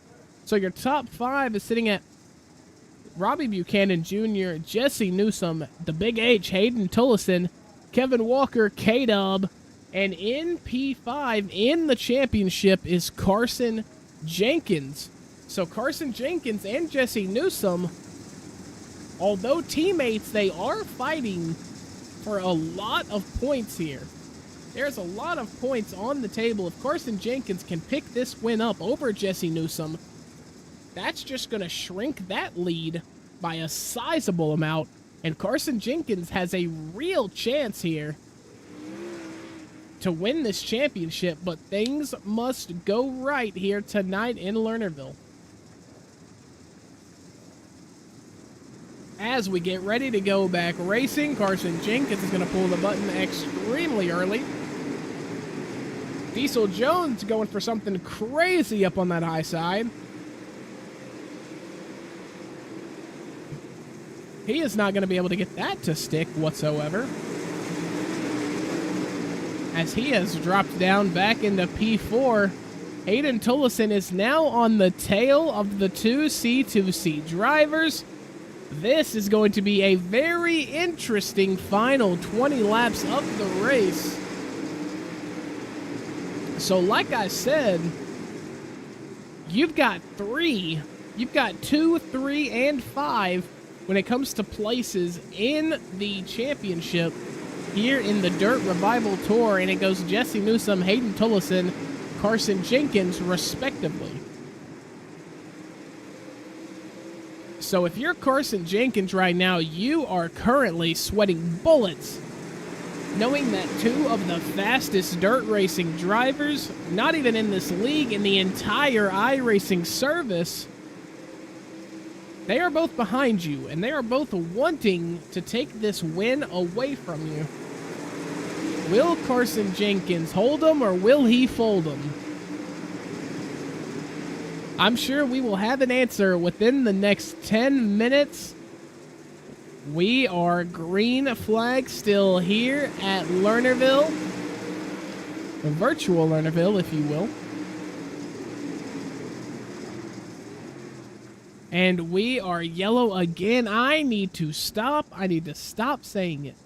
S1: So your top 5 is sitting at Robbie Buchanan Jr., Jesse Newsome, the Big H, Hayden Tullison, Kevin Walker, K-Dub, and in P5 in the championship is Carson Jenkins. So Carson Jenkins and Jesse Newsome, although teammates, they are fighting for a lot of points here. There's a lot of points on the table. If Carson Jenkins can pick this win up over Jesse Newsome, that's just going to shrink that lead by a sizable amount. And Carson Jenkins has a real chance here to win this championship, but things must go right here tonight in Lernerville. As we get ready to go back racing, Carson Jenkins is going to pull the button extremely early. Diesel Jones going for something crazy up on that high side. He is not going to be able to get that to stick whatsoever, as he has dropped down back into P4. Hayden Tullison is now on the tail of the 2 C2C drivers. This is going to be a very interesting final 20 laps of the race. So like I said, you've got 2, 3, and 5 when it comes to places in the championship here in the Dirt Revival Tour, and it goes Jesse Newsome, Hayden Tullison, Carson Jenkins, respectively. So if you're Carson Jenkins right now, you are currently sweating bullets, knowing that 2 of the fastest dirt racing drivers, not even in this league, in the entire iRacing service, they are both behind you, and they are both wanting to take this win away from you. Will Carson Jenkins hold them, or will he fold them? I'm sure we will have an answer within the next 10 minutes. We are green flag still here at Lernerville. A virtual Lernerville, if you will. And we are yellow again. I need to stop saying it.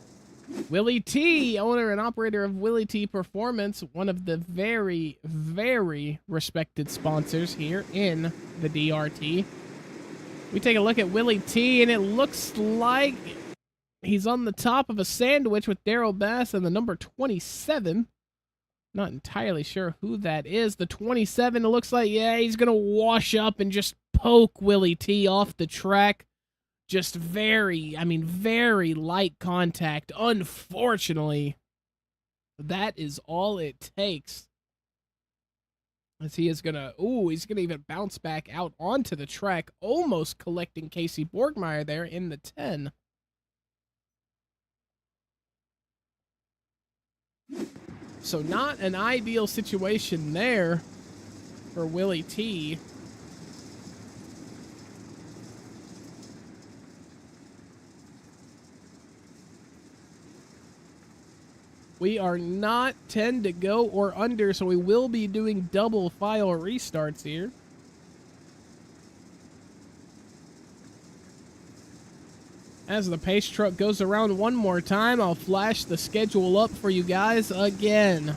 S1: Willie T, owner and operator of Willie T Performance, one of the very, very respected sponsors here in the DRT. We take a look at Willie T, and it looks like he's on the top of a sandwich with Daryl Bass and the number 27. Not entirely sure who that is. The 27, it looks like, yeah, he's going to wash up and just poke Willie T off the track. Just very light contact. Unfortunately, that is all it takes. As he is going to, he's going to even bounce back out onto the track, almost collecting Casey Borgmeyer there in the 10. So not an ideal situation there for Willie T. We are not 10 to go or under, so we will be doing double file restarts here. As the pace truck goes around one more time, I'll flash the schedule up for you guys again.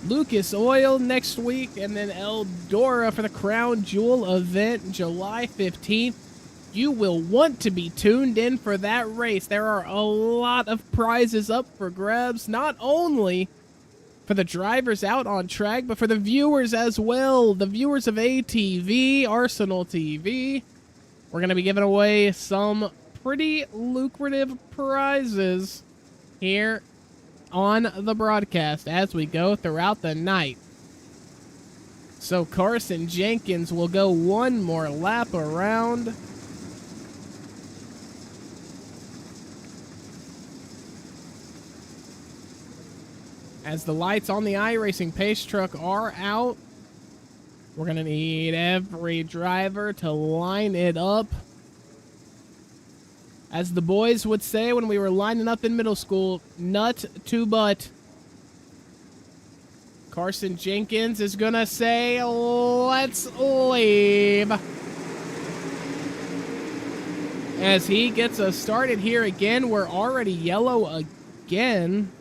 S1: Lucas Oil next week, and then Eldora for the Crown Jewel event July 15th. you will want to be tuned in for that race. There are a lot of prizes up for grabs, not only for the drivers out on track, but for the viewers as well. The viewers of ATV, Arsenal TV. We're going to be giving away some pretty lucrative prizes here on the broadcast as we go throughout the night. So Carson Jenkins will go one more lap around. As the lights on the iRacing Pace Truck are out, we're going to need every driver to line it up. As the boys would say when we were lining up in middle school, nut to butt. Carson Jenkins is going to say, let's leave. As he gets us started here again, we're already yellow again.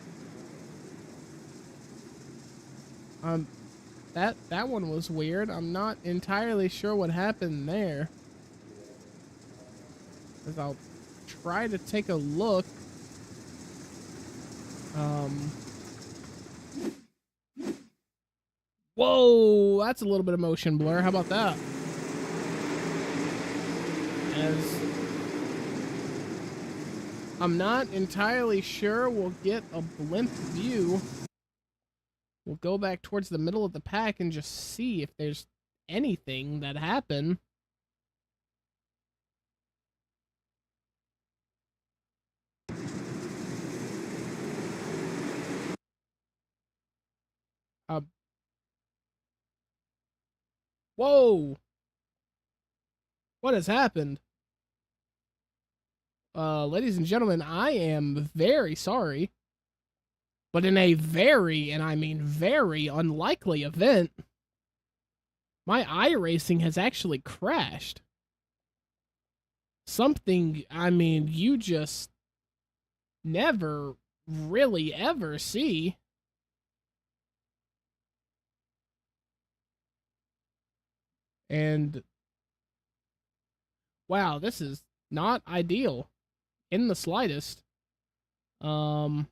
S1: That one was weird. I'm not entirely sure what happened there. As I'll try to take a look. Whoa, that's a little bit of motion blur. How about that? As I'm not entirely sure we'll get a blimp view. We'll go back towards the middle of the pack and just see if there's anything that happened. Whoa! What has happened? Ladies and gentlemen, I am very sorry. But in a very, and I mean very, unlikely event, my iRacing has actually crashed. Something, I mean, you just never really ever see. And, wow, this is not ideal in the slightest. Yeah,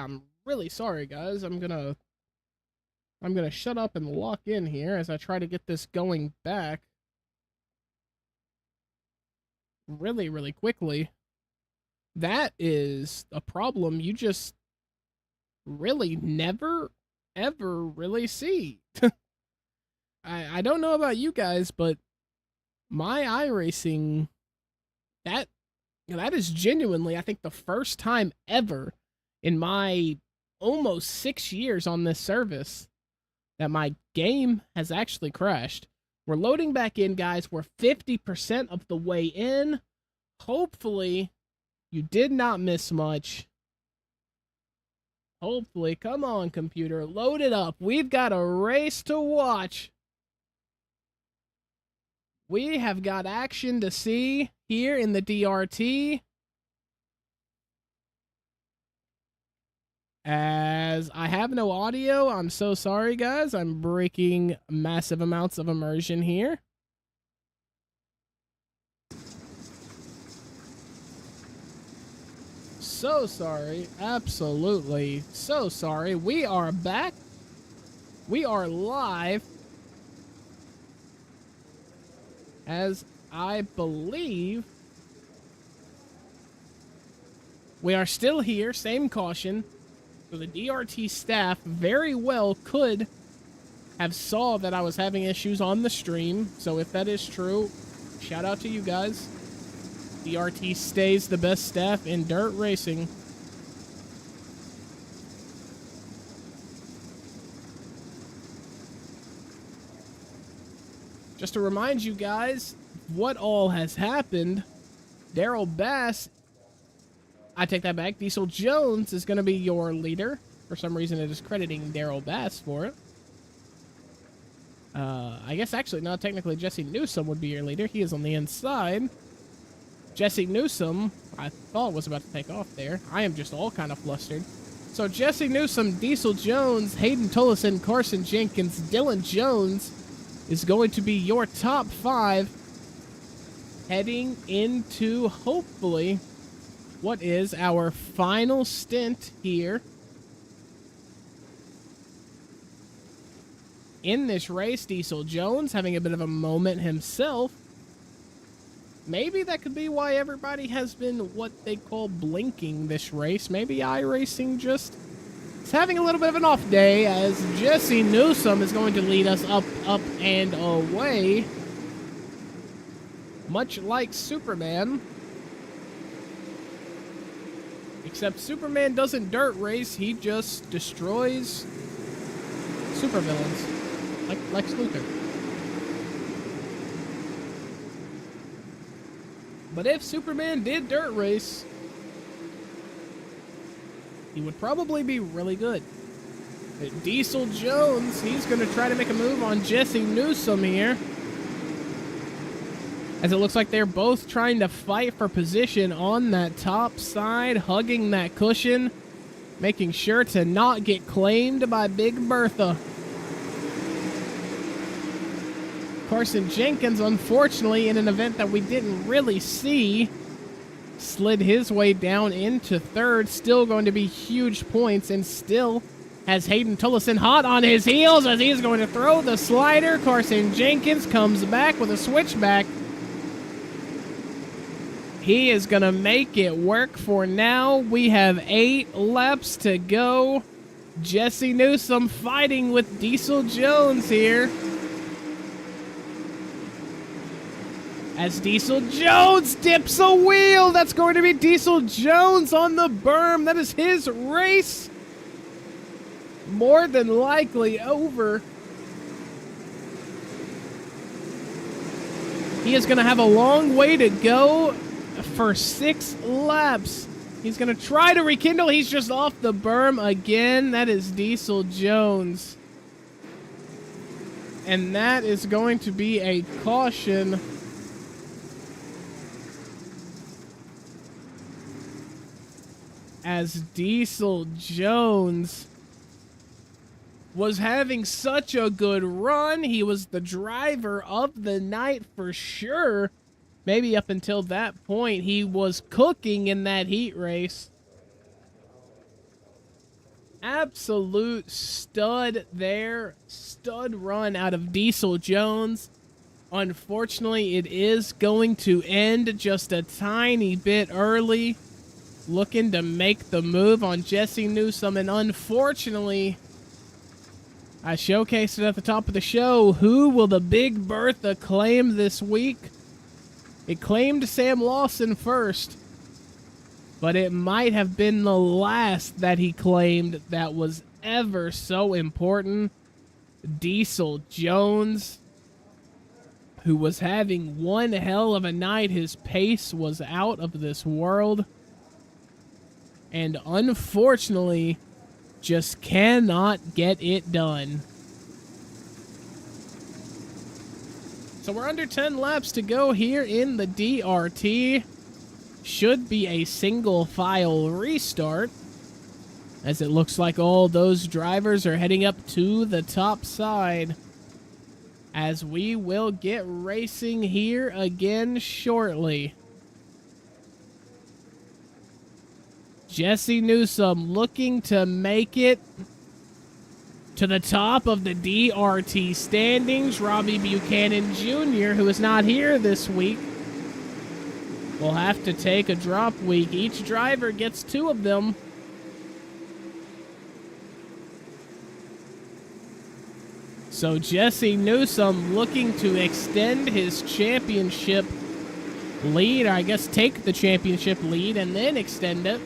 S1: I'm really sorry, guys. I'm gonna shut up and lock in here as I try to get this going back really, really quickly. That is a problem you just really never, ever really see. I don't know about you guys, but my iRacing, that is genuinely, I think, the first time ever in my almost 6 years on this service that my game has actually crashed. We're loading back in, guys. We're 50% of the way in. Hopefully, you did not miss much. Hopefully, come on, computer, load it up. We've got a race to watch. We have got action to see here in the DRT. As I have no audio, I'm so sorry, guys. I'm breaking massive amounts of immersion here. So sorry. Absolutely so sorry. We are back. We are live. As I believe we are still here. Same caution. So the DRT staff very well could have saw that I was having issues on the stream. So if that is true, shout out to you guys. DRT stays the best staff in dirt racing. Just to remind you guys what all has happened, Daryl Bass, I take that back, Diesel Jones is going to be your leader. For some reason it is crediting Daryl Bass for it. I guess actually, no, technically Jesse Newsom would be your leader. He is on the inside. Jesse Newsom, I thought was about to take off there. I am just all kind of flustered. So Jesse Newsom, Diesel Jones, Hayden Tollison, Carson Jenkins, Dylan Jones, is going to be your top 5 heading into, hopefully, what is our final stint here in this race. Diesel Jones having a bit of a moment himself. Maybe that could be why everybody has been what they call blinking this race. Maybe iRacing just is having a little bit of an off day, as Jesse Newsome is going to lead us up, and away. Much like Superman. Except Superman doesn't dirt race, he just destroys supervillains. Like Lex Luthor. But if Superman did dirt race, he would probably be really good. But Diesel Jones, he's going to try to make a move on Jesse Newsome here. As it looks like they're both trying to fight for position on that top side, hugging that cushion, making sure to not get claimed by Big Bertha. Carson Jenkins, unfortunately, in an event that we didn't really see, slid his way down into 3rd. Still going to be huge points, and still has Hayden Tullison hot on his heels as he's going to throw the slider. Carson Jenkins comes back with a switchback. He is going to make it work for now. We have 8 laps to go. Jesse Newsome fighting with Diesel Jones here. As Diesel Jones dips a wheel, that's going to be Diesel Jones on the berm. That is his race. More than likely over. He is going to have a long way to go for 6 laps. He's going to try to rekindle. He's just off the berm again. That is Diesel Jones. And that is going to be a caution. As Diesel Jones was having such a good run. He was the driver of the night for sure. Maybe up until that point, he was cooking in that heat race. Absolute stud there. Stud run out of Diesel Jones. Unfortunately, it is going to end just a tiny bit early. Looking to make the move on Jesse Newsome, and unfortunately, I showcased it at the top of the show. Who will the Big Bertha claim this week? It claimed Sam Lawson first, but it might have been the last that he claimed that was ever so important. Diesel Jones, who was having one hell of a night. His pace was out of this world. And unfortunately, just cannot get it done. So we're under 10 laps to go here in the DRT. Should be a single file restart, as it looks like all those drivers are heading up to the top side, as we will get racing here again shortly. Jesse Newsome looking to make it to the top of the DRT standings. Robbie Buchanan Jr., who is not here this week, will have to take a drop week. Each driver gets 2 of them. So Jesse Newsome looking to extend his championship lead, or I guess take the championship lead and then extend it.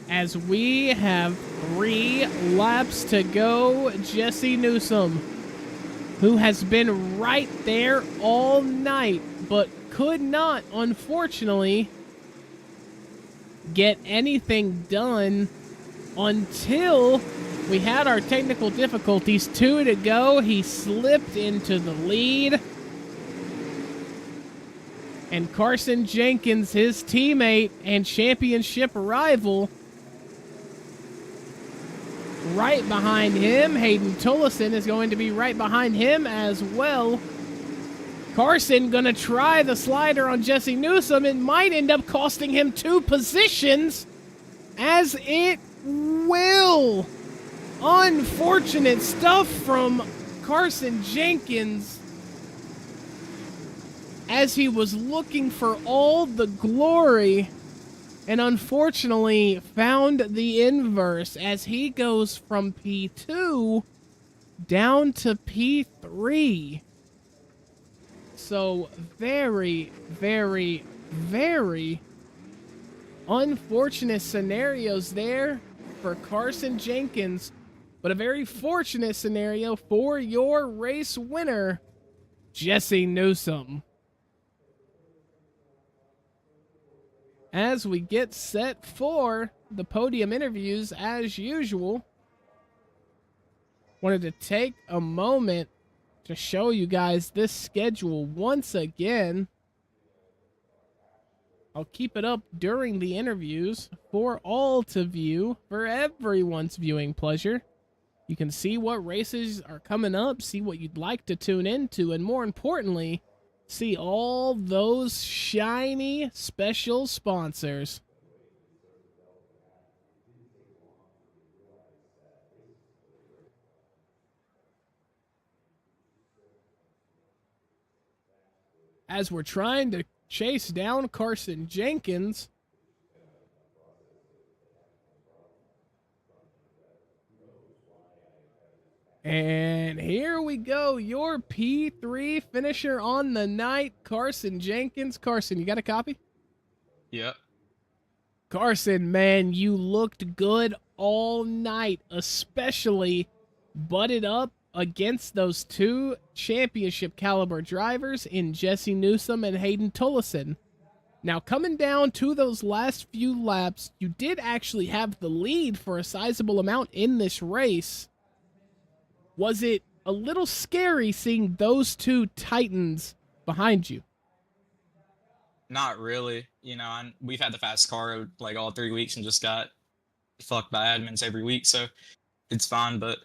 S1: As we have 3 laps to go, Jesse Newsome, who has been right there all night, but could not, unfortunately, get anything done until we had our technical difficulties. 2 to go. He slipped into the lead. And Carson Jenkins, his teammate and championship rival, right behind him. Hayden Tullison is going to be right behind him as well. Carson gonna try the slider on Jesse Newsom. It might end up costing him 2 positions, as it will. Unfortunate stuff from Carson Jenkins, as he was looking for all the glory and unfortunately found the inverse, as he goes from P2 down to P3. So very, very, very unfortunate scenarios there for Carson Jenkins, but a very fortunate scenario for your race winner, Jesse Newsom. As we get set for the podium interviews, as usual, wanted to take a moment to show you guys this schedule once again. I'll keep it up during the interviews for all to view, for everyone's viewing pleasure. You can see what races are coming up, see what you'd like to tune into, and more importantly, see all those shiny special sponsors. As we're trying to chase down Carson Jenkins, and here we go, your P3 finisher on the night, Carson Jenkins. Carson, you got a copy?
S2: Yep.
S1: Carson, man, you looked good all night, especially butted up against those 2 championship caliber drivers in Jesse Newsom and Hayden Tullison. Now, coming down to those last few laps, you did actually have the lead for a sizable amount in this race. Was it a little scary seeing those 2 titans behind you?
S2: Not really. You know, we've had the fast car like all 3 weeks and just got fucked by admins every week, so it's fine, but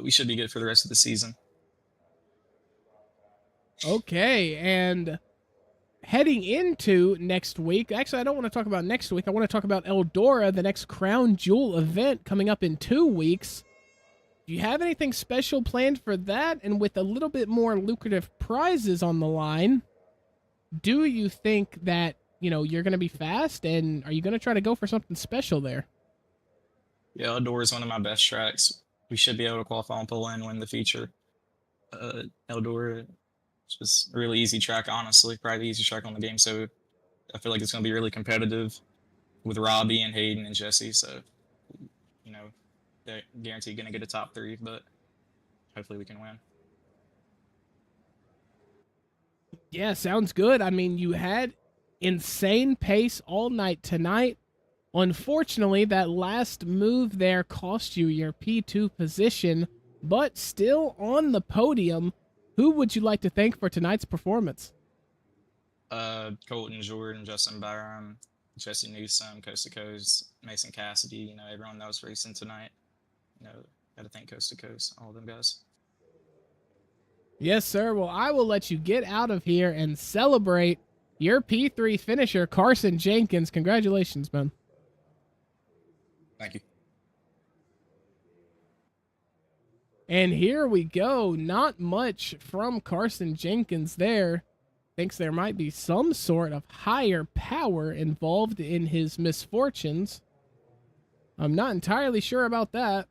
S2: we should be good for the rest of the season.
S1: Okay, and heading into next week, actually, I don't want to talk about next week. I want to talk about Eldora, the next Crown Jewel event coming up in 2 weeks. Do you have anything special planned for that? And with a little bit more lucrative prizes on the line, do you think that, you know, you're going to be fast? And are you going to try to go for something special there?
S2: Yeah, Eldora is one of my best tracks. We should be able to qualify and pull in, win the feature. Eldora is just a really easy track, honestly. Probably the easiest track on the game, so I feel like it's going to be really competitive with Robbie and Hayden and Jesse, so, you know, they're guaranteed going to get a top 3, but hopefully we can win.
S1: Yeah, sounds good. I mean, you had insane pace all night tonight. Unfortunately, that last move there cost you your P2 position, but still on the podium. Who would you like to thank for tonight's performance?
S2: Colton Jordan, Justin Byram, Jesse Newsom, Coast to Coast, Mason Cassidy, you know, everyone that was racing tonight. You know, got to thank Coast to Coast, all of them guys.
S1: Yes, sir. Well, I will let you get out of here and celebrate your P3 finisher, Carson Jenkins. Congratulations, man.
S2: Thank you.
S1: And here we go. Not much from Carson Jenkins there. Thinks there might be some sort of higher power involved in his misfortunes. I'm not entirely sure about that.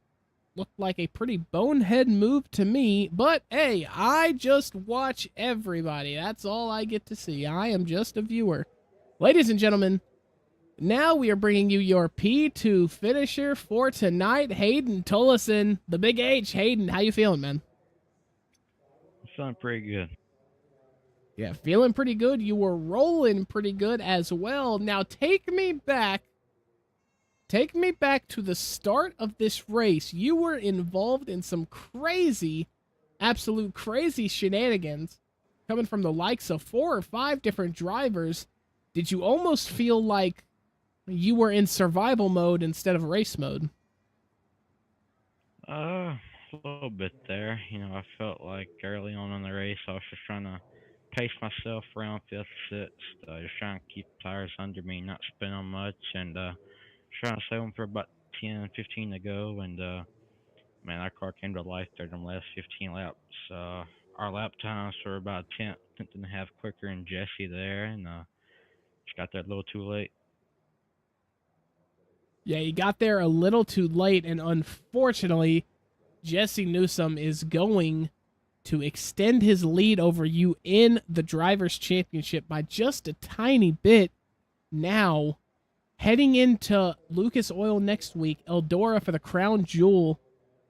S1: Looked like a pretty bonehead move to me, but hey, I just watch everybody. That's all I get to see. I am just a viewer. Ladies and gentlemen, now we are bringing you your P2 finisher for tonight, Hayden Tullison, the Big H. Hayden, how you feeling, man?
S3: I'm feeling pretty good.
S1: Yeah, feeling pretty good. You were rolling pretty good as well. Now take me back to the start of this race. You were involved in some crazy, absolute crazy shenanigans coming from the likes of 4 or 5 different drivers. Did you almost feel like you were in survival mode instead of race mode?
S3: A little bit there. I felt like early on in the race, I was just trying to pace myself around fifth, sixth, just trying to keep tires under me, not spinning much, and trying to save them for about 10, 15 to go. And man, our car came to life there in the last 15 laps. Our lap times were about tenth and a half quicker than Jesse there, and just got there a little too late.
S1: Yeah, he got there a little too late, and unfortunately, Jesse Newsom is going to extend his lead over you in the Drivers' Championship by just a tiny bit. Now, heading into Lucas Oil next week, Eldora for the Crown Jewel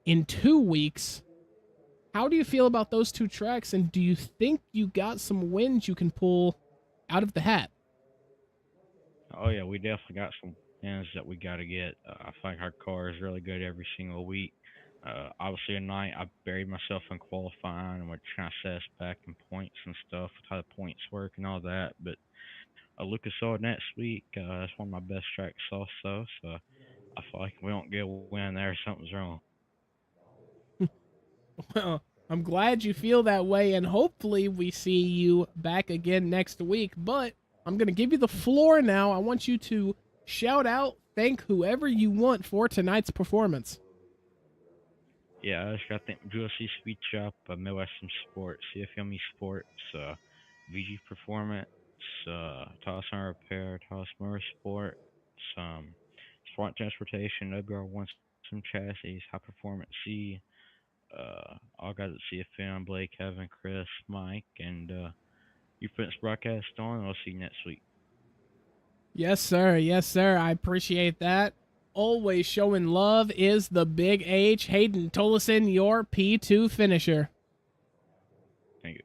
S1: in 2 weeks. How do you feel about those two tracks, and do you think you got some wins you can pull out of the hat?
S3: Oh yeah, we definitely got some wins that we got to get. I think our car is really good every single week. Obviously tonight I buried myself in qualifying and we're trying to set us back in points and stuff with how the points work and all that. But Lucas Oil next week, that's one of my best tracks also. So I feel like if we don't get a win there, something's wrong.
S1: Well, I'm glad you feel that way, and hopefully we see you back again next week. But I'm going to give you the floor now. I want you to shout out, thank whoever you want for tonight's performance.
S3: Yeah, I just got to thank UFC Speed Shop, Midwestern Sports, CFME Sports, VG Performance, Toss and Repair, Toss Motorsports, Smart Transportation, WR1 some chassis, High Performance C, all guys at CFM, Blake, Kevin, Chris, Mike, and you put this broadcast on, and I'll see you next week.
S1: Yes, sir. Yes, sir. I appreciate that. Always showing love is the Big H. Hayden Tolleson, your P2 finisher.
S3: Thank you.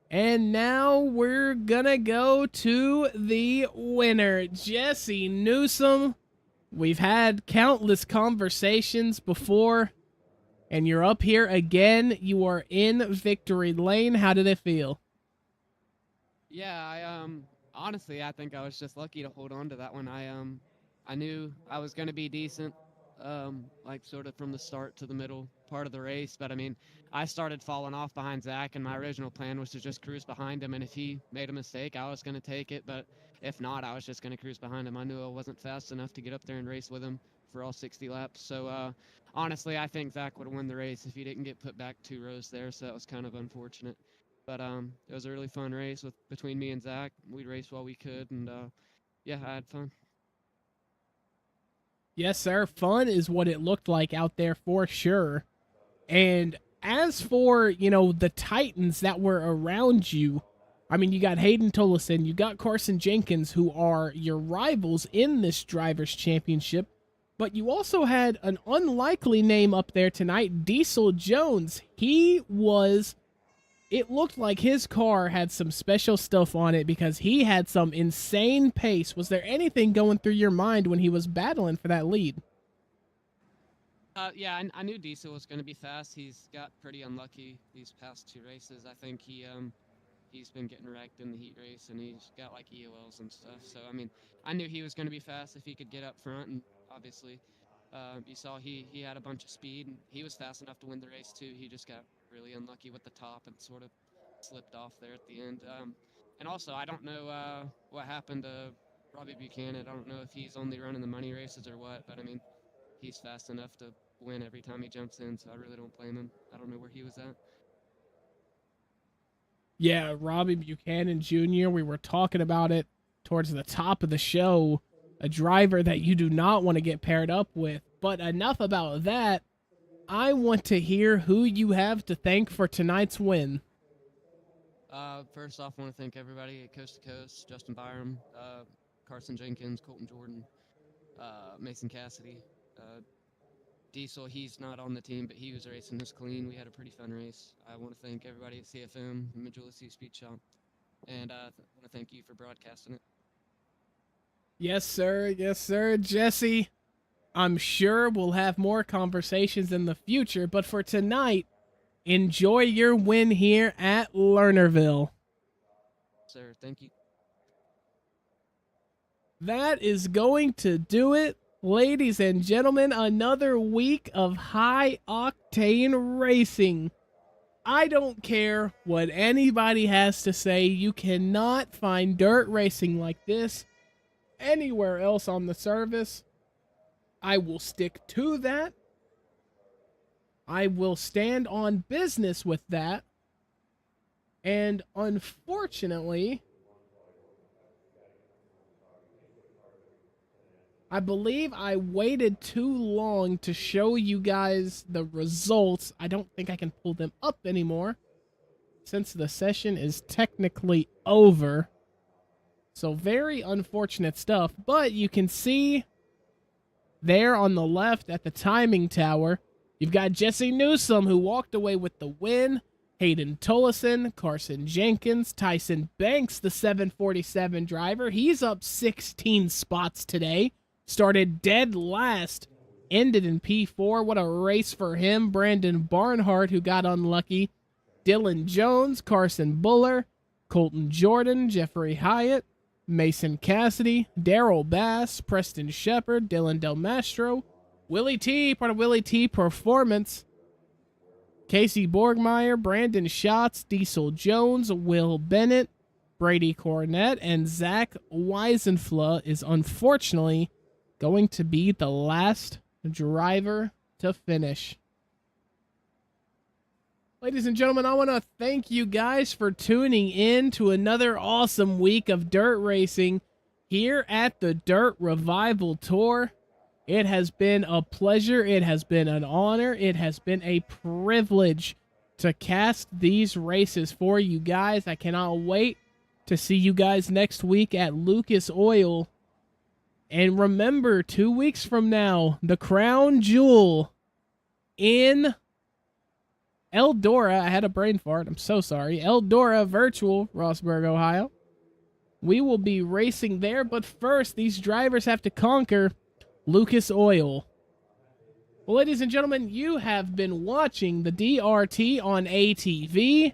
S1: And now we're gonna go to the winner, Jesse Newsom. We've had countless conversations before, and you're up here again. You are in victory lane. How did it feel?
S4: Yeah, honestly, I think I was just lucky to hold on to that one. I knew I was going to be decent, like sort of from the start to the middle part of the race. But I mean, I started falling off behind Zach, and my original plan was to just cruise behind him. And if he made a mistake, I was going to take it. But if not, I was just going to cruise behind him. I knew I wasn't fast enough to get up there and race with him for all 60 laps. So honestly, I think Zach would have won the race if he didn't get put back 2 rows there. So that was kind of unfortunate. But it was a really fun race between me and Zach. We raced while we could, and yeah, I had fun.
S1: Yes, sir. Fun is what it looked like out there for sure. And as for, the Titans that were around you, I mean, you got Hayden Tolleson, you got Carson Jenkins, who are your rivals in this Drivers' Championship. But you also had an unlikely name up there tonight, Diesel Jones. It looked like his car had some special stuff on it because he had some insane pace. Was there anything going through your mind when he was battling for that lead?
S4: Yeah, I knew Diesel was going to be fast. He's got pretty unlucky these past 2 races. I think he's been getting wrecked in the heat race, and he's got like EOLs and stuff. So I mean, I knew he was going to be fast if he could get up front, and obviously, you saw he had a bunch of speed, and he was fast enough to win the race too. He just got really unlucky with the top and sort of slipped off there at the end. And also, I don't know what happened to Robbie Buchanan. I don't know if he's only running the money races or what, but I mean, he's fast enough to win every time he jumps in, so I really don't blame him. I don't know where he was at.
S1: Yeah, Robbie Buchanan Jr., we were talking about it towards the top of the show, a driver that you do not want to get paired up with. But enough about that. I want to hear who you have to thank for tonight's win.
S4: First off, I want to thank everybody at Coast to Coast, Justin Byram, Carson Jenkins, Colton Jordan, Mason Cassidy, Diesel. He's not on the team, but he was racing his clean. We had a pretty fun race. I want to thank everybody at CFM, Majula C Speed Shop, and I want to thank you for broadcasting it.
S1: Yes, sir. Yes, sir. Jesse, I'm sure we'll have more conversations in the future, but for tonight, enjoy your win here at Lernerville.
S4: Sir, thank you.
S1: That is going to do it. Ladies and gentlemen, another week of high-octane racing. I don't care what anybody has to say. You cannot find dirt racing like this anywhere else on the service. I will stick to that. I will stand on business with that. And unfortunately, I believe I waited too long to show you guys the results. I don't think I can pull them up anymore since the session is technically over. So very unfortunate stuff. But you can see there on the left at the timing tower, you've got Jesse Newsome, who walked away with the win. Hayden Tollison, Carson Jenkins, Tyson Banks, the 747 driver. He's up 16 spots today. Started dead last, ended in P4. What a race for him. Brandon Barnhart, who got unlucky. Dylan Jones, Carson Buller, Colton Jordan, Jeffrey Hyatt, Mason Cassidy, Daryl Bass, Preston Shepard, Dylan Del Mastro, Willie T, part of Willie T Performance, Casey Borgmeyer, Brandon Schatz, Diesel Jones, Will Bennett, Brady Cornett, and Zach Weisenfla is unfortunately going to be the last driver to finish. Ladies and gentlemen, I want to thank you guys for tuning in to another awesome week of dirt racing here at the Dirt Revival Tour. It has been a pleasure. It has been an honor. It has been a privilege to cast these races for you guys. I cannot wait to see you guys next week at Lucas Oil. And remember, 2 weeks from now, the crown jewel in Eldora. I had a brain fart. I'm so sorry. Eldora Virtual, Rossburg, Ohio. We will be racing there, but first, these drivers have to conquer Lucas Oil. Well, ladies and gentlemen, you have been watching the DRT on ATV.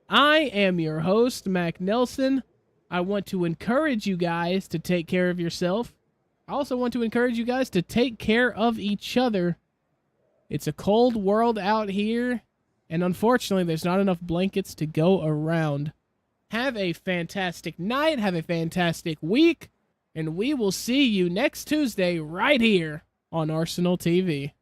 S1: I am your host, Mac Nelson. I want to encourage you guys to take care of yourself. I also want to encourage you guys to take care of each other. It's a cold world out here, and unfortunately, there's not enough blankets to go around. Have a fantastic night. Have a fantastic week. And we will see you next Tuesday right here on Arsenal TV.